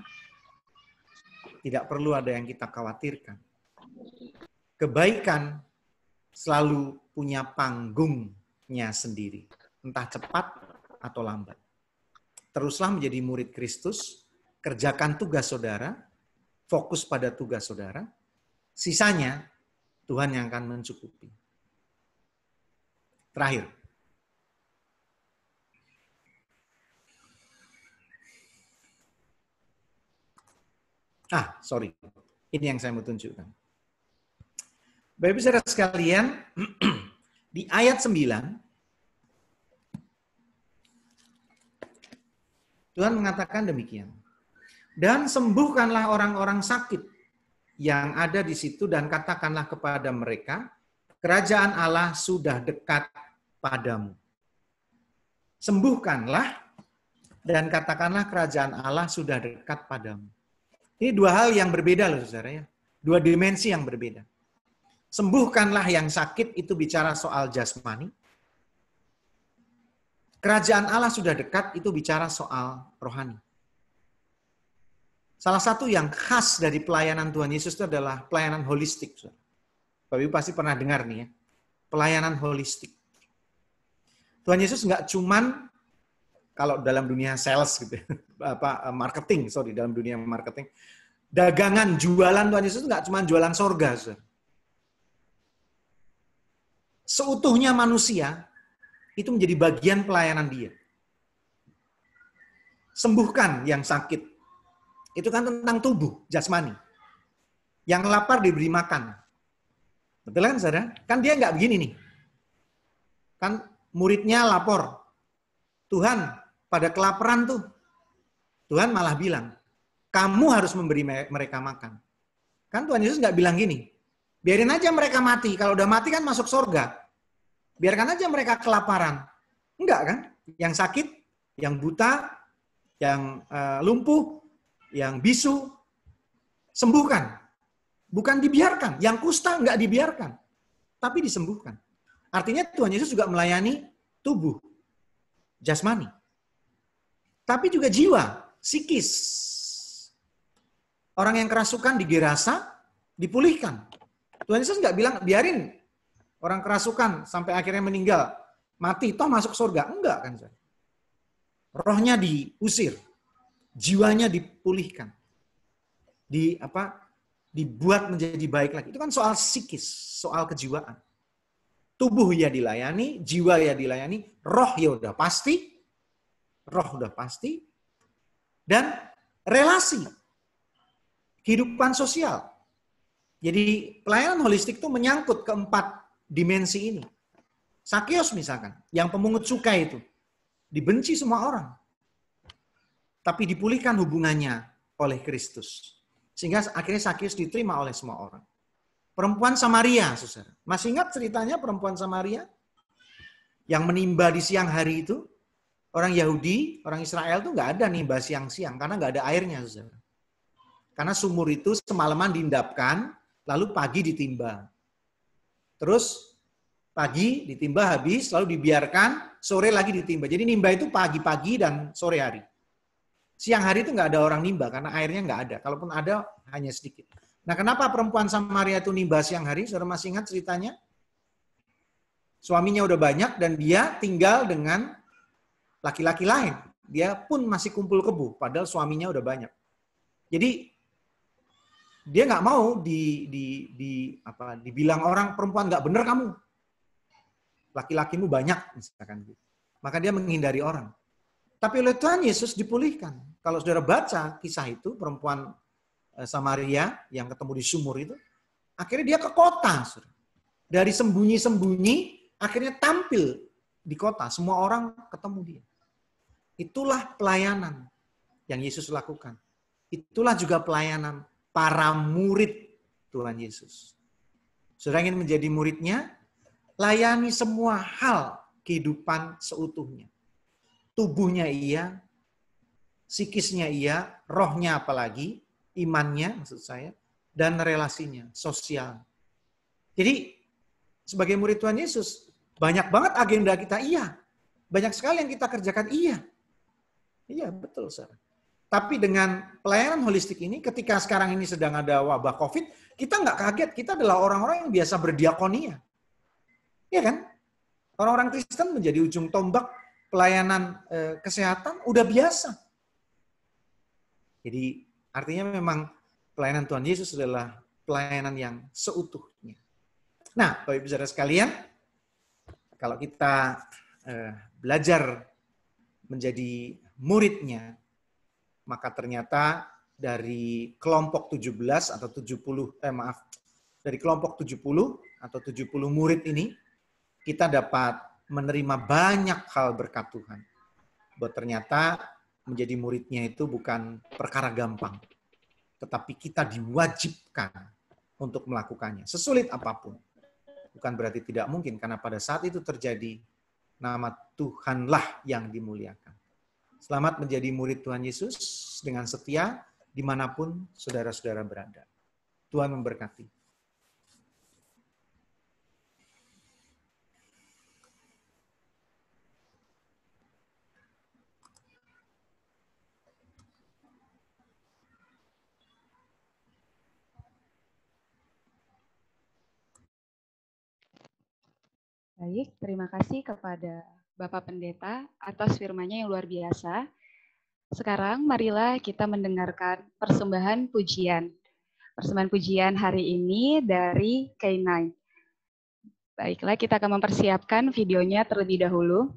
tidak perlu ada yang kita khawatirkan. Kebaikan selalu punya panggungnya sendiri, entah cepat atau lambat. Teruslah menjadi murid Kristus, kerjakan tugas saudara, fokus pada tugas saudara, sisanya Tuhan yang akan mencukupi. Terakhir. Sorry. Ini yang saya mau tunjukkan. Bapak-Ibu saudara sekalian, di ayat 9, Tuhan mengatakan demikian. Dan sembuhkanlah orang-orang sakit yang ada di situ dan katakanlah kepada mereka, kerajaan Allah sudah dekat padamu. Sembuhkanlah dan katakanlah kerajaan Allah sudah dekat padamu. Ini dua hal yang berbeda loh, saudara ya. Dua dimensi yang berbeda. Sembuhkanlah yang sakit itu bicara soal jasmani. Kerajaan Allah sudah dekat itu bicara soal rohani. Salah satu yang khas dari pelayanan Tuhan Yesus itu adalah pelayanan holistik. Bapak Ibu pasti pernah dengar nih ya. Pelayanan holistik. Tuhan Yesus nggak cuman kalau dalam dunia sales gitu, dalam dunia marketing, dagangan, jualan Tuhan Yesus nggak cuma jualan sorga. Seutuhnya manusia itu menjadi bagian pelayanan dia. Sembuhkan yang sakit. Itu kan tentang tubuh, jasmani. Yang lapar diberi makan. Betul kan, saudara? Kan dia nggak begini nih. Kan muridnya lapor. Tuhan, pada kelaparan tuh, Tuhan malah bilang, kamu harus memberi mereka makan. Kan Tuhan Yesus nggak bilang gini, biarin aja mereka mati. Kalau udah mati kan masuk surga. Biarkan aja mereka kelaparan. Enggak kan? Yang sakit, yang buta, yang lumpuh, yang bisu, sembuhkan. Bukan dibiarkan. Yang kusta enggak dibiarkan. Tapi disembuhkan. Artinya Tuhan Yesus juga melayani tubuh, jasmani. Tapi juga jiwa, psikis. Orang yang kerasukan digerasa, dipulihkan. Tuhan Yesus nggak bilang, biarin orang kerasukan sampai akhirnya meninggal, mati, toh masuk surga. Enggak kan. Rohnya diusir, jiwanya dipulihkan. Dibuat menjadi baik lagi. Itu kan soal psikis, soal kejiwaan. Tubuh ya dilayani, jiwa ya dilayani, roh ya udah pasti. Roh udah pasti. Dan relasi. Kehidupan sosial. Jadi pelayanan holistik itu menyangkut keempat dimensi ini. Sakius misalkan, yang pemungut cukai itu. Dibenci semua orang. Tapi dipulihkan hubungannya oleh Kristus. Sehingga akhirnya Sakius diterima oleh semua orang. Perempuan Samaria, saudara. Masih ingat ceritanya perempuan Samaria? Yang menimba di siang hari itu? Orang Yahudi, orang Israel tuh nggak ada nimba siang-siang karena nggak ada airnya, saudara. Karena sumur itu semalaman diendapkan, lalu pagi ditimba. Terus pagi ditimba habis, lalu dibiarkan, sore lagi ditimba. Jadi nimba itu pagi-pagi dan sore hari. Siang hari itu nggak ada orang nimba karena airnya nggak ada. Kalaupun ada, hanya sedikit. Nah, kenapa perempuan Samaria itu nimba siang hari? Saudara masih ingat ceritanya? Suaminya udah banyak dan dia tinggal dengan laki-laki lain. Dia pun masih kumpul kebo, padahal suaminya udah banyak. Jadi dia nggak mau dibilang orang perempuan nggak bener kamu. Laki-lakimu banyak, misalkan gitu. Maka dia menghindari orang. Tapi oleh Tuhan Yesus dipulihkan. Kalau saudara baca kisah itu, perempuan Samaria yang ketemu di sumur itu, akhirnya dia ke kota. Saudara. Dari sembunyi-sembunyi, akhirnya tampil di kota. Semua orang ketemu dia. Itulah pelayanan yang Yesus lakukan. Itulah juga pelayanan para murid Tuhan Yesus. Saudara ingin menjadi muridnya, layani semua hal kehidupan seutuhnya. Tubuhnya iya, psikisnya iya, rohnya apalagi, imannya maksud saya, dan relasinya, sosial. Jadi sebagai murid Tuhan Yesus, banyak banget agenda kita iya. Banyak sekali yang kita kerjakan iya. Iya, betul, saudara. Tapi dengan pelayanan holistik ini, ketika sekarang ini sedang ada wabah COVID, kita nggak kaget. Kita adalah orang-orang yang biasa berdiakonia. Iya kan? Orang-orang Kristen menjadi ujung tombak pelayanan kesehatan udah biasa. Jadi artinya memang pelayanan Tuhan Yesus adalah pelayanan yang seutuhnya. Nah, Bapak Ibu Saudara sekalian, kalau kita belajar menjadi muridnya, maka ternyata dari kelompok 17 atau 70, dari kelompok 70 atau 70 murid ini, kita dapat menerima banyak hal berkat Tuhan. Bahwa ternyata menjadi muridnya itu bukan perkara gampang, tetapi kita diwajibkan untuk melakukannya, sesulit apapun. Bukan berarti tidak mungkin, karena pada saat itu terjadi, nama Tuhanlah yang dimuliakan. Selamat menjadi murid Tuhan Yesus dengan setia dimanapun saudara-saudara berada. Tuhan memberkati. Baik, terima kasih kepada Bapak Pendeta atas firman-Nya yang luar biasa. Sekarang marilah kita mendengarkan persembahan pujian. Persembahan pujian hari ini dari K9. Baiklah, kita akan mempersiapkan videonya terlebih dahulu.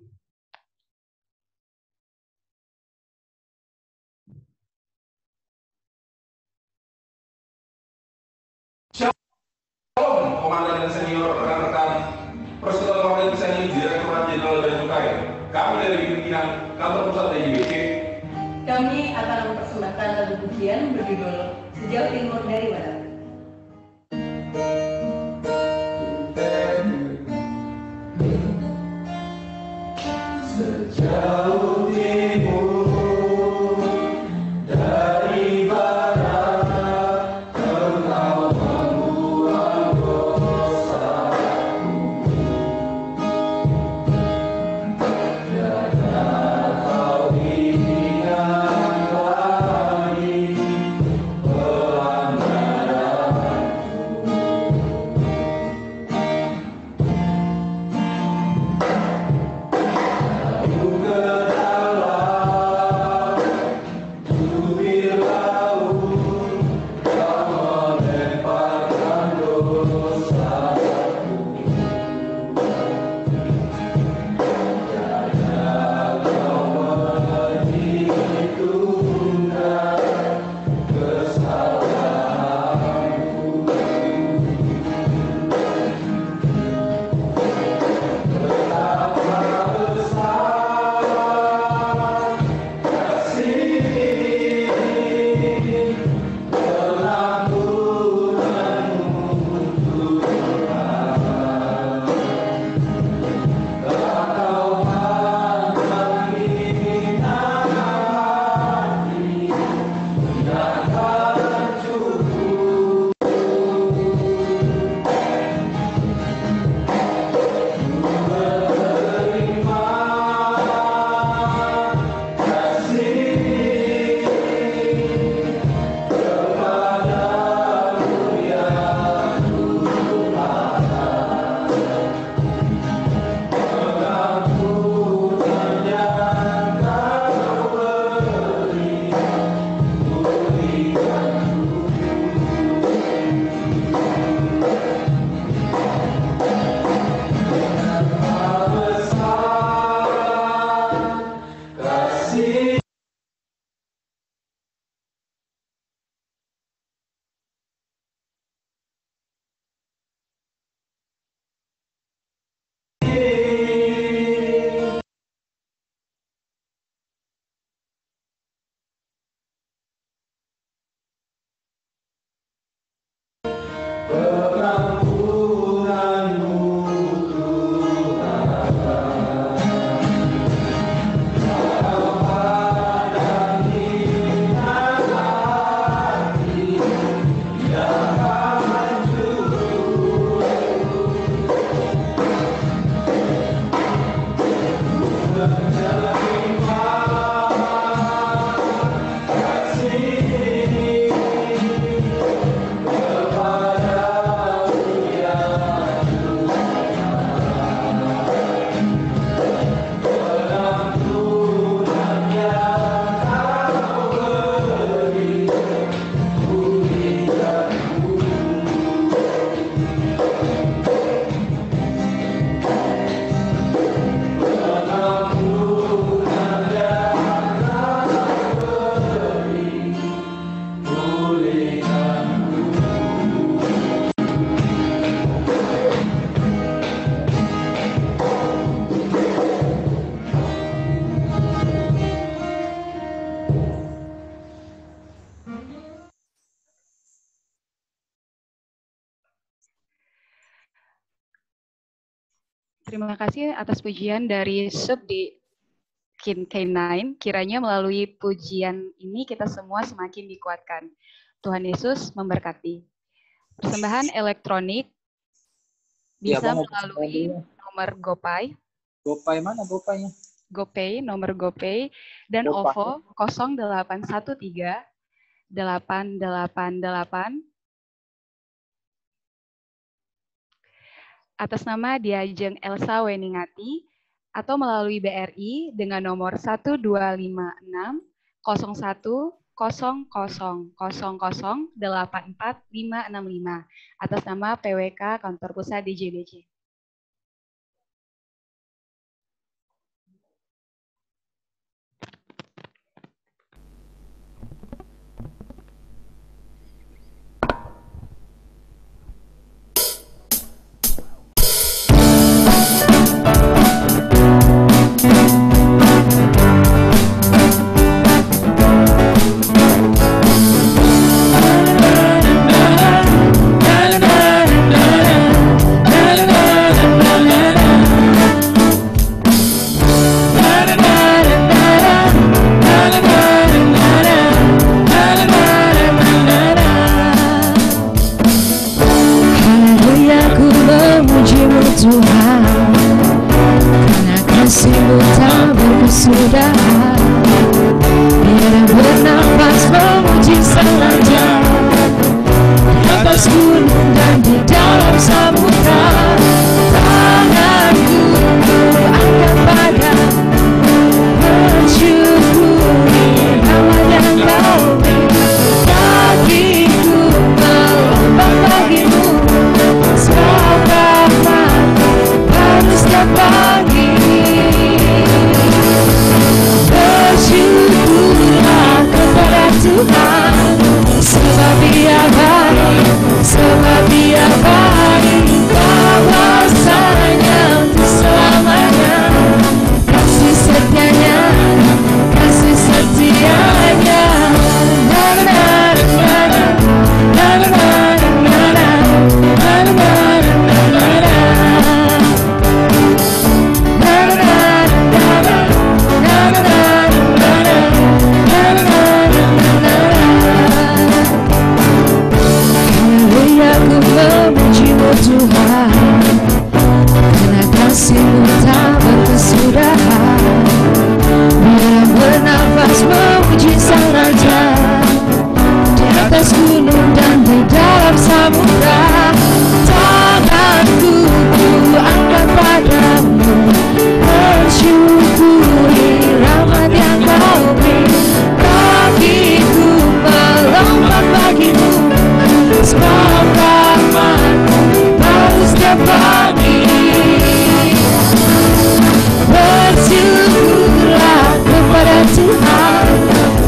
Shalom, komandan dan senior rekan-rekan Persekutuan Komandan Senior Direktorat Jenderal Bea Cukai. Kami dari pimpinan kantor pusat DJBC. Kami akan mempersembahkan lagu pujian berjudul Sejauh Timur dari Barat. Sejauh timur dari barat, Engkau membuang dosaku. Tiada kau ingat lagi pelanggaranku. Terima kasih atas pujian dari Subdi K9. Kiranya melalui pujian ini kita semua semakin dikuatkan. Tuhan Yesus memberkati. Persembahan elektronik bisa melalui nomor GoPay. GoPay mana GoPay-nya? GoPay, nomor GoPay, dan OVO 0813 888 atas nama Diajeng Elsa Weningati atau melalui BRI dengan nomor 1256 01 00 00 84565 atas nama PWK Kantor Pusat DJBC. Tuhan, karena kasih-Mu tak berkesudahan, biar bernafas memuji saja di atas gunung dan di dalam samudra. Tanganku angkat padamu, mensyukuri rahmat yang Kau beri. Kakiku melompat bagimu, sebab setiap pagi. Bersyukurlah kepada Tuhan, sebab Dia baik, sebab Dia baik. Kuasanya untuk selamanya, kasih setianya, kasih setianya. Tuhan, karena kasih-Mu tak berkesudahan, biar bernafas memuji Sang Raja di atas gunung dan di dalam samudra. Tanganku ku angkat padamu, bersyukuri rahmat yang Kau beri. Kakiku melompat bagimu, sebab rahmat-Mu setiap pagi. Bersyukurlah kepada Tuhan,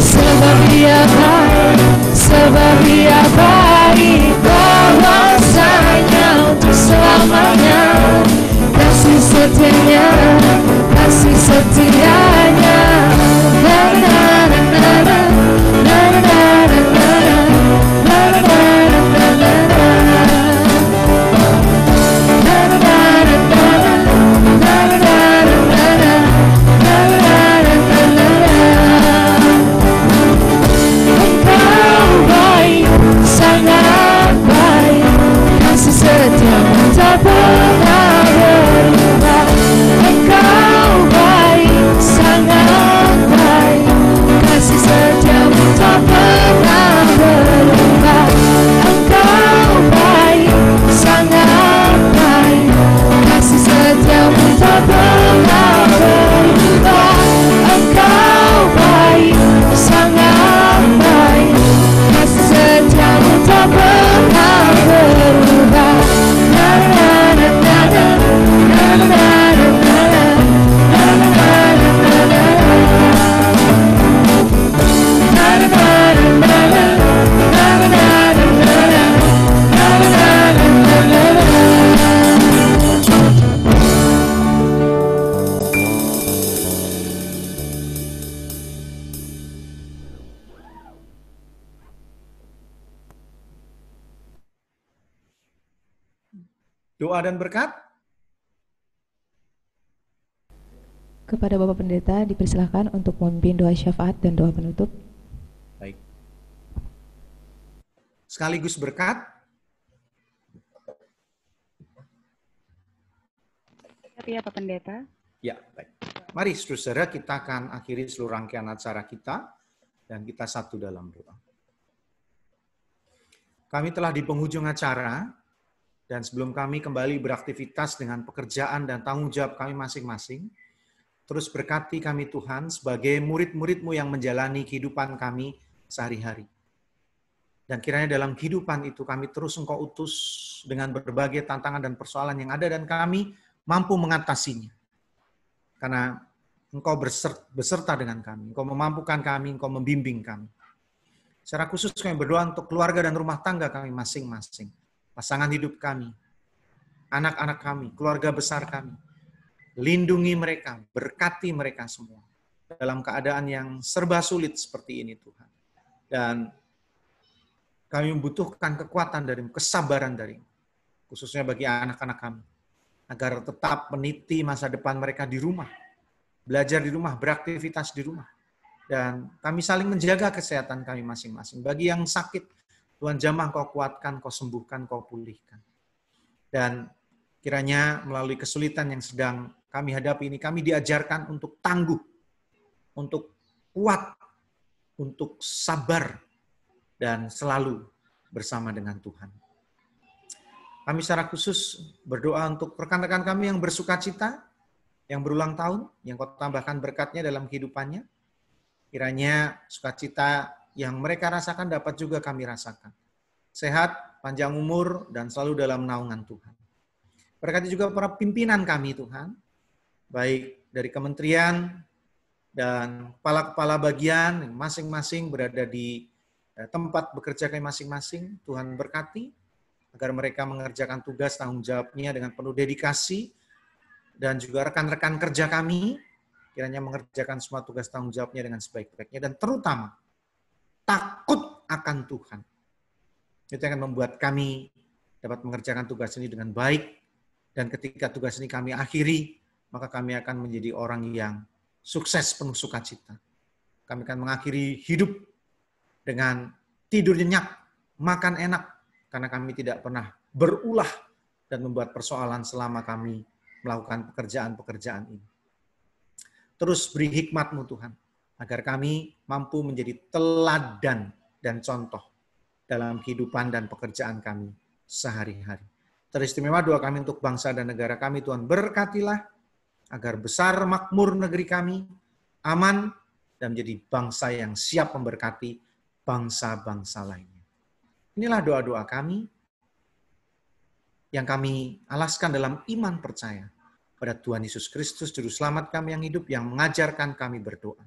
sebab Dia baik, sebab Dia baik. Kuasanya untuk selamanya, kasih setianya, kasih setianya. Doa dan berkat. Kepada Bapak Pendeta dipersilakan untuk memimpin doa syafaat dan doa penutup. Baik. Sekaligus berkat. Ya, Pak Pendeta. Ya, baik. Mari saudara kita akan akhiri seluruh rangkaian acara kita dan kita satu dalam doa. Kami telah di penghujung acara dan sebelum kami kembali beraktivitas dengan pekerjaan dan tanggung jawab kami masing-masing, terus berkati kami Tuhan sebagai murid-murid-Mu yang menjalani kehidupan kami sehari-hari. Dan kiranya dalam kehidupan itu kami terus Engkau utus dengan berbagai tantangan dan persoalan yang ada dan kami mampu mengatasinya. Karena Engkau beserta dengan kami, Engkau memampukan kami, Engkau membimbing kami. Secara khusus kami berdoa untuk keluarga dan rumah tangga kami masing-masing. Pasangan hidup kami, anak-anak kami, keluarga besar kami. Lindungi mereka, berkati mereka semua. Dalam keadaan yang serba sulit seperti ini Tuhan. Dan kami membutuhkan kekuatan dari kesabaran dari khususnya bagi anak-anak kami. Agar tetap meniti masa depan mereka di rumah. Belajar di rumah, beraktivitas di rumah. Dan kami saling menjaga kesehatan kami masing-masing. Bagi yang sakit, Tuhan jamah Kau kuatkan, Kau sembuhkan, Kau pulihkan. Dan kiranya melalui kesulitan yang sedang kami hadapi ini, kami diajarkan untuk tangguh, untuk kuat, untuk sabar, dan selalu bersama dengan Tuhan. Kami secara khusus berdoa untuk rekan-rekan kami yang bersukacita, yang berulang tahun, yang Kau tambahkan berkatnya dalam kehidupannya. Kiranya sukacita yang mereka rasakan dapat juga kami rasakan. Sehat, panjang umur, dan selalu dalam naungan Tuhan. Berkati juga para pimpinan kami Tuhan, baik dari kementerian dan kepala-kepala bagian yang masing-masing berada di tempat bekerja kami masing-masing. Tuhan berkati agar mereka mengerjakan tugas tanggung jawabnya dengan penuh dedikasi, dan juga rekan-rekan kerja kami kiranya mengerjakan semua tugas tanggung jawabnya dengan sebaik-baiknya, dan terutama takut akan Tuhan. Itu akan membuat kami dapat mengerjakan tugas ini dengan baik, dan ketika tugas ini kami akhiri, maka kami akan menjadi orang yang sukses penuh sukacita. Kami akan mengakhiri hidup dengan tidur nyenyak, makan enak, karena kami tidak pernah berulah dan membuat persoalan selama kami melakukan pekerjaan-pekerjaan ini. Terus beri hikmat-Mu Tuhan, agar kami mampu menjadi teladan dan contoh dalam kehidupan dan pekerjaan kami sehari-hari. Teristimewa doa kami untuk bangsa dan negara kami, Tuhan berkatilah, agar besar makmur negeri kami, aman, dan menjadi bangsa yang siap memberkati bangsa-bangsa lainnya. Inilah doa-doa kami yang kami alaskan dalam iman percaya pada Tuhan Yesus Kristus, Juru Selamat kami yang hidup, yang mengajarkan kami berdoa.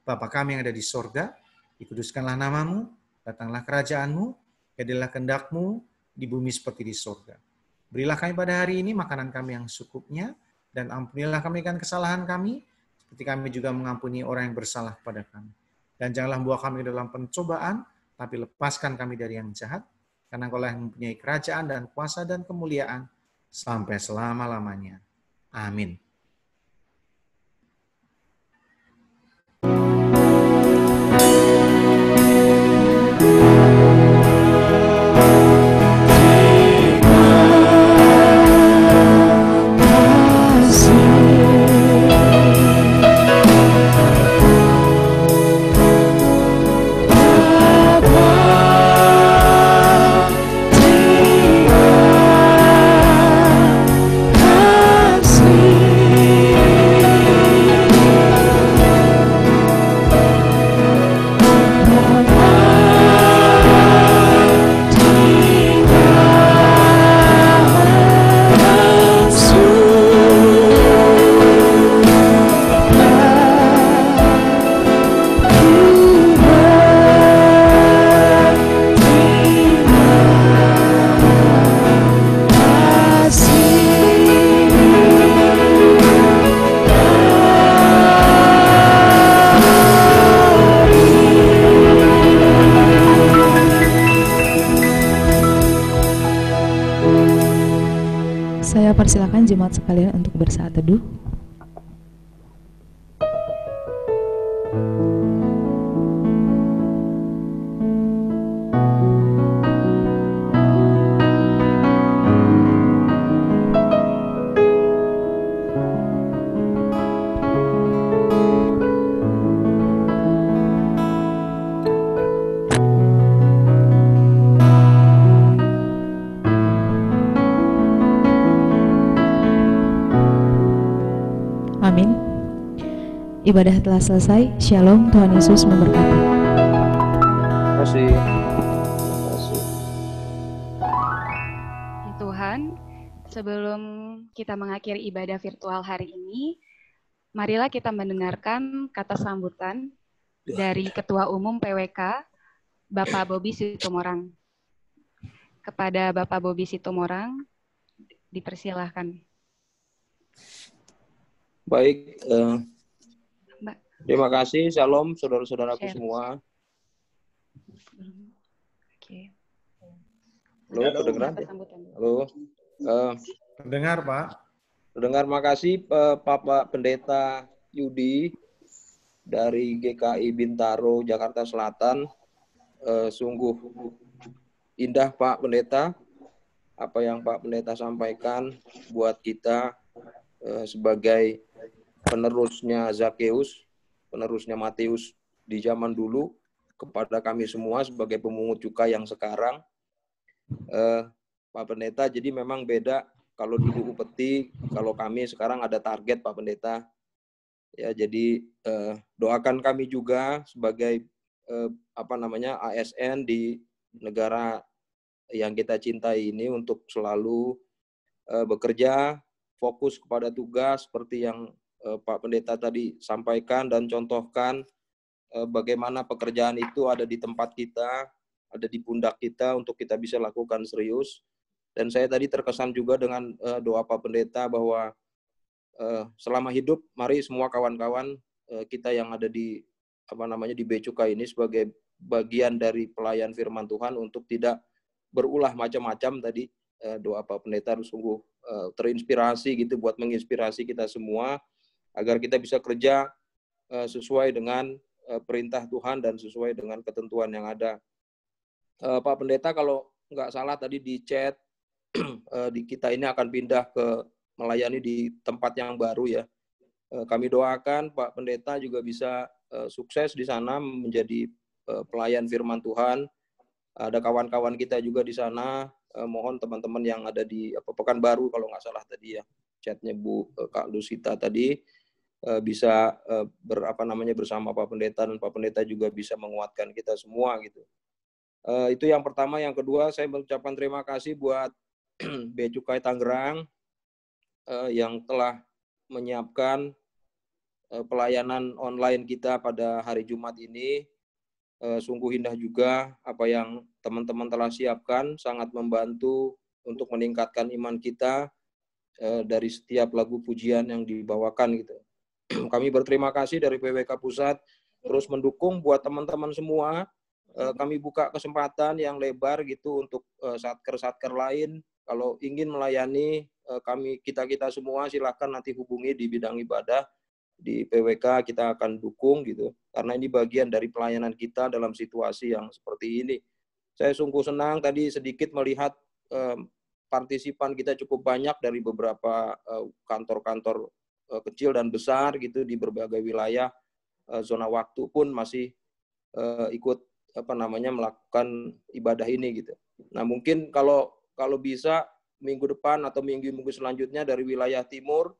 Bapa kami yang ada di sorga, dikuduskanlah nama-Mu, datanglah kerajaan-Mu, jadilah kehendak-Mu di bumi seperti di sorga. Berilah kami pada hari ini makanan kami yang secukupnya, dan ampunilah kami akan kesalahan kami, seperti kami juga mengampuni orang yang bersalah pada kami. Dan janganlah membawa kami dalam pencobaan, tapi lepaskan kami dari yang jahat, karena Engkau-lah yang mempunyai kerajaan dan kuasa dan kemuliaan sampai selama-lamanya. Amin. Saya persilakan jemaat sekalian untuk bersaat teduh. Ibadah telah selesai. Shalom, Tuhan Yesus memberkati. Terima kasih. Tuhan, sebelum kita mengakhiri ibadah virtual hari ini, marilah kita mendengarkan kata sambutan dari Ketua Umum PWK, Bapak Bobi Situmorang. Kepada Bapak Bobi Situmorang, dipersilahkan. Baik, terima kasih. Shalom, saudara-saudaraku Share. semua. Oke. Halo, kedengeran? Halo. Mendengar, Pak. Terdengar, makasih Bapak Pendeta Yudi dari GKI Bintaro, Jakarta Selatan. Sungguh indah Pak Pendeta, apa yang Pak Pendeta sampaikan buat kita sebagai penerusnya Zakeus, penerusnya Matius di zaman dulu, kepada kami semua sebagai pemungut cukai yang sekarang. Pak Pendeta, jadi memang beda. Kalau dulu upeti, kalau kami sekarang ada target Pak Pendeta. Ya, jadi doakan kami juga sebagai ASN di negara yang kita cintai ini untuk selalu bekerja fokus kepada tugas seperti yang Pak Pendeta tadi sampaikan dan contohkan bagaimana pekerjaan itu ada di tempat kita, ada di pundak kita untuk kita bisa lakukan serius. Dan saya tadi terkesan juga dengan doa Pak Pendeta bahwa selama hidup mari semua kawan-kawan kita yang ada di di Bea Cukai ini sebagai bagian dari pelayan firman Tuhan untuk tidak berulah macam-macam tadi. Doa Pak Pendeta harus sungguh terinspirasi gitu buat menginspirasi kita semua agar kita bisa kerja sesuai dengan perintah Tuhan dan sesuai dengan ketentuan yang ada. Pak Pendeta kalau nggak salah tadi di chat di kita ini akan pindah ke melayani di tempat yang baru ya. Kami doakan Pak Pendeta juga bisa sukses di sana menjadi pelayan firman Tuhan. Ada kawan-kawan kita juga di sana. Mohon teman-teman yang ada di Pekanbaru kalau nggak salah tadi ya chatnya Bu Kak Lusita tadi bisa bersama Pak Pendeta dan Pak Pendeta juga bisa menguatkan kita semua gitu. Itu yang pertama. Yang kedua, saya mengucapkan terima kasih buat Bea Cukai Tangerang yang telah menyiapkan pelayanan online kita pada hari Jumat ini. Sungguh indah juga apa yang teman-teman telah siapkan, sangat membantu untuk meningkatkan iman kita dari setiap lagu pujian yang dibawakan gitu. Kami berterima kasih dari PWK Pusat terus mendukung buat teman-teman semua. Kami buka kesempatan yang lebar gitu untuk satker-satker lain. Kalau ingin melayani kita semua silakan nanti hubungi di bidang ibadah di PWK, kita akan dukung gitu. Karena ini bagian dari pelayanan kita dalam situasi yang seperti ini. Saya sungguh senang tadi sedikit melihat partisipan kita cukup banyak dari beberapa kantor-kantor kecil dan besar gitu di berbagai wilayah. Zona waktu pun masih ikut melakukan ibadah ini gitu. Nah, mungkin kalau bisa minggu depan atau minggu selanjutnya dari wilayah timur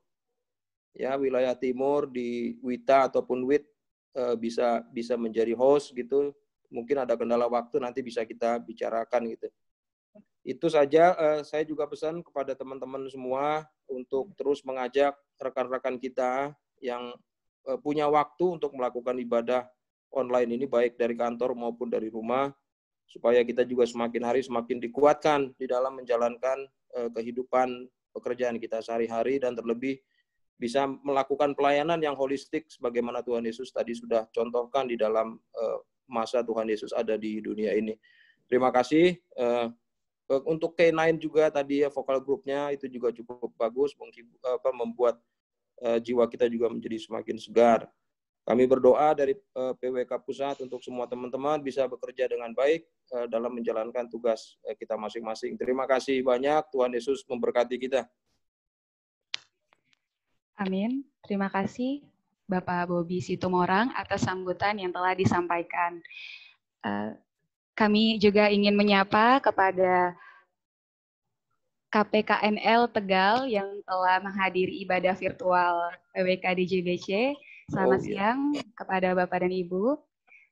ya, wilayah timur di Wita ataupun WIT bisa menjadi host gitu. Mungkin ada kendala waktu nanti bisa kita bicarakan gitu. Itu saja. Saya juga pesan kepada teman-teman semua untuk terus mengajak rekan-rekan kita yang punya waktu untuk melakukan ibadah online ini baik dari kantor maupun dari rumah, supaya kita juga semakin hari semakin dikuatkan di dalam menjalankan kehidupan pekerjaan kita sehari-hari dan terlebih bisa melakukan pelayanan yang holistik sebagaimana Tuhan Yesus tadi sudah contohkan di dalam masa Tuhan Yesus ada di dunia ini. Terima kasih. Untuk K9 juga tadi ya, vokal grupnya itu juga cukup bagus, membuat jiwa kita juga menjadi semakin segar. Kami berdoa dari PWK Pusat untuk semua teman-teman bisa bekerja dengan baik dalam menjalankan tugas kita masing-masing. Terima kasih banyak. Tuhan Yesus memberkati kita. Amin. Terima kasih Bapak Bobi Situmorang atas sambutan yang telah disampaikan. Kami juga ingin menyapa kepada KPKNL Tegal yang telah menghadiri ibadah virtual PWK DJBC. Selamat siang kepada Bapak dan Ibu.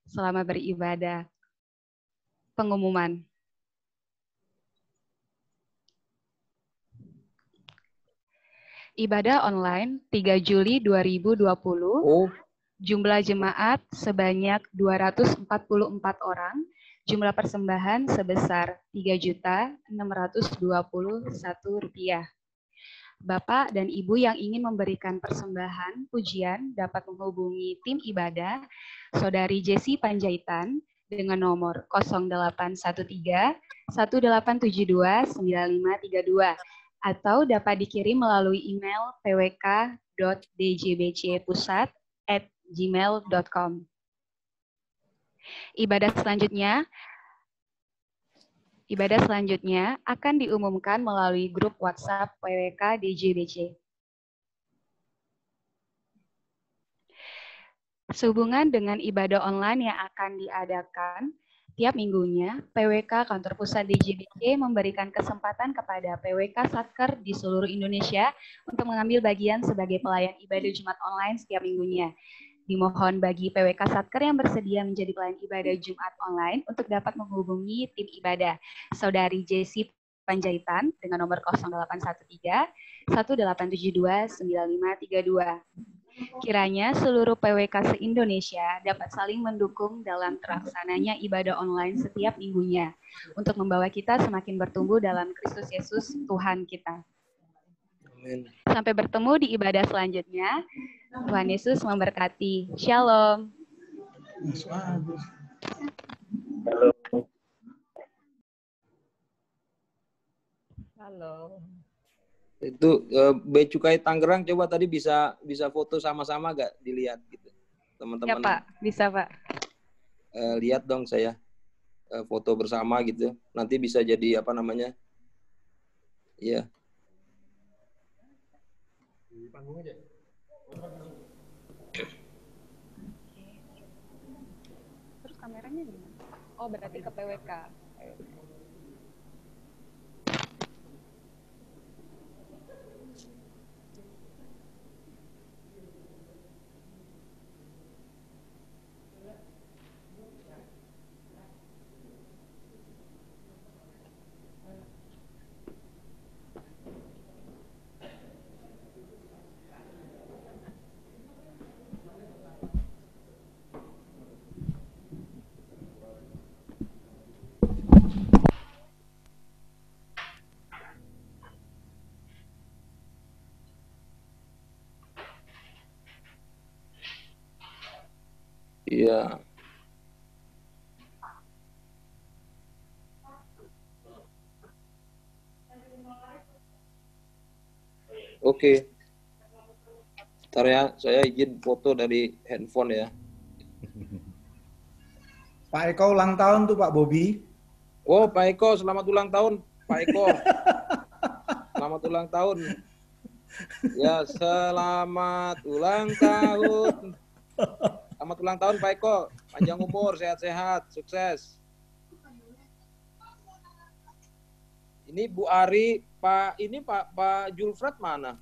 Selamat beribadah. Pengumuman. Ibadah online 3 Juli 2020. Jumlah jemaat sebanyak 244 orang. Jumlah persembahan sebesar Rp3.621. Bapak dan Ibu yang ingin memberikan persembahan pujian dapat menghubungi tim ibadah Saudari Jessi Panjaitan dengan nomor 0813 1872 9532 atau dapat dikirim melalui email pwk.djbcpusat@gmail.com. Ibadah selanjutnya akan diumumkan melalui grup WhatsApp PWK DJBC. Sehubungan dengan ibadah online yang akan diadakan tiap minggunya, PWK Kantor Pusat DJBC memberikan kesempatan kepada PWK Satker di seluruh Indonesia untuk mengambil bagian sebagai pelayan ibadah Jumat online setiap minggunya. Dimohon bagi PWK Satker yang bersedia menjadi pelayan ibadah Jumat online untuk dapat menghubungi tim ibadah Saudari Jessi Panjaitan dengan nomor 0813 1872 9532. Kiranya seluruh PWK se-Indonesia dapat saling mendukung dalam terlaksananya ibadah online setiap minggunya untuk membawa kita semakin bertumbuh dalam Kristus Yesus Tuhan kita. Amin. Sampai bertemu di ibadah selanjutnya. Tuhan Yesus memberkati. Shalom. Halo. Itu Bea Cukai Tangerang, coba tadi bisa foto sama-sama gak dilihat gitu, teman-teman? Ya Pak, bisa Pak. Lihat dong saya foto bersama gitu. Nanti bisa jadi apa namanya? Iya. Di panggung aja. Terus kameranya gimana? Oh, berarti ke PWK. Iya. Oke. Ntar ya, saya izin foto dari handphone ya. Pak Eko ulang tahun tuh Pak Bobi. Oh, Pak Eko, selamat ulang tahun, Pak Eko. Selamat ulang tahun. Ya, selamat ulang tahun. Selamat ulang tahun Pak Eko. Panjang umur, sehat-sehat, sukses. Ini Bu Ari, Pak Julfred mana?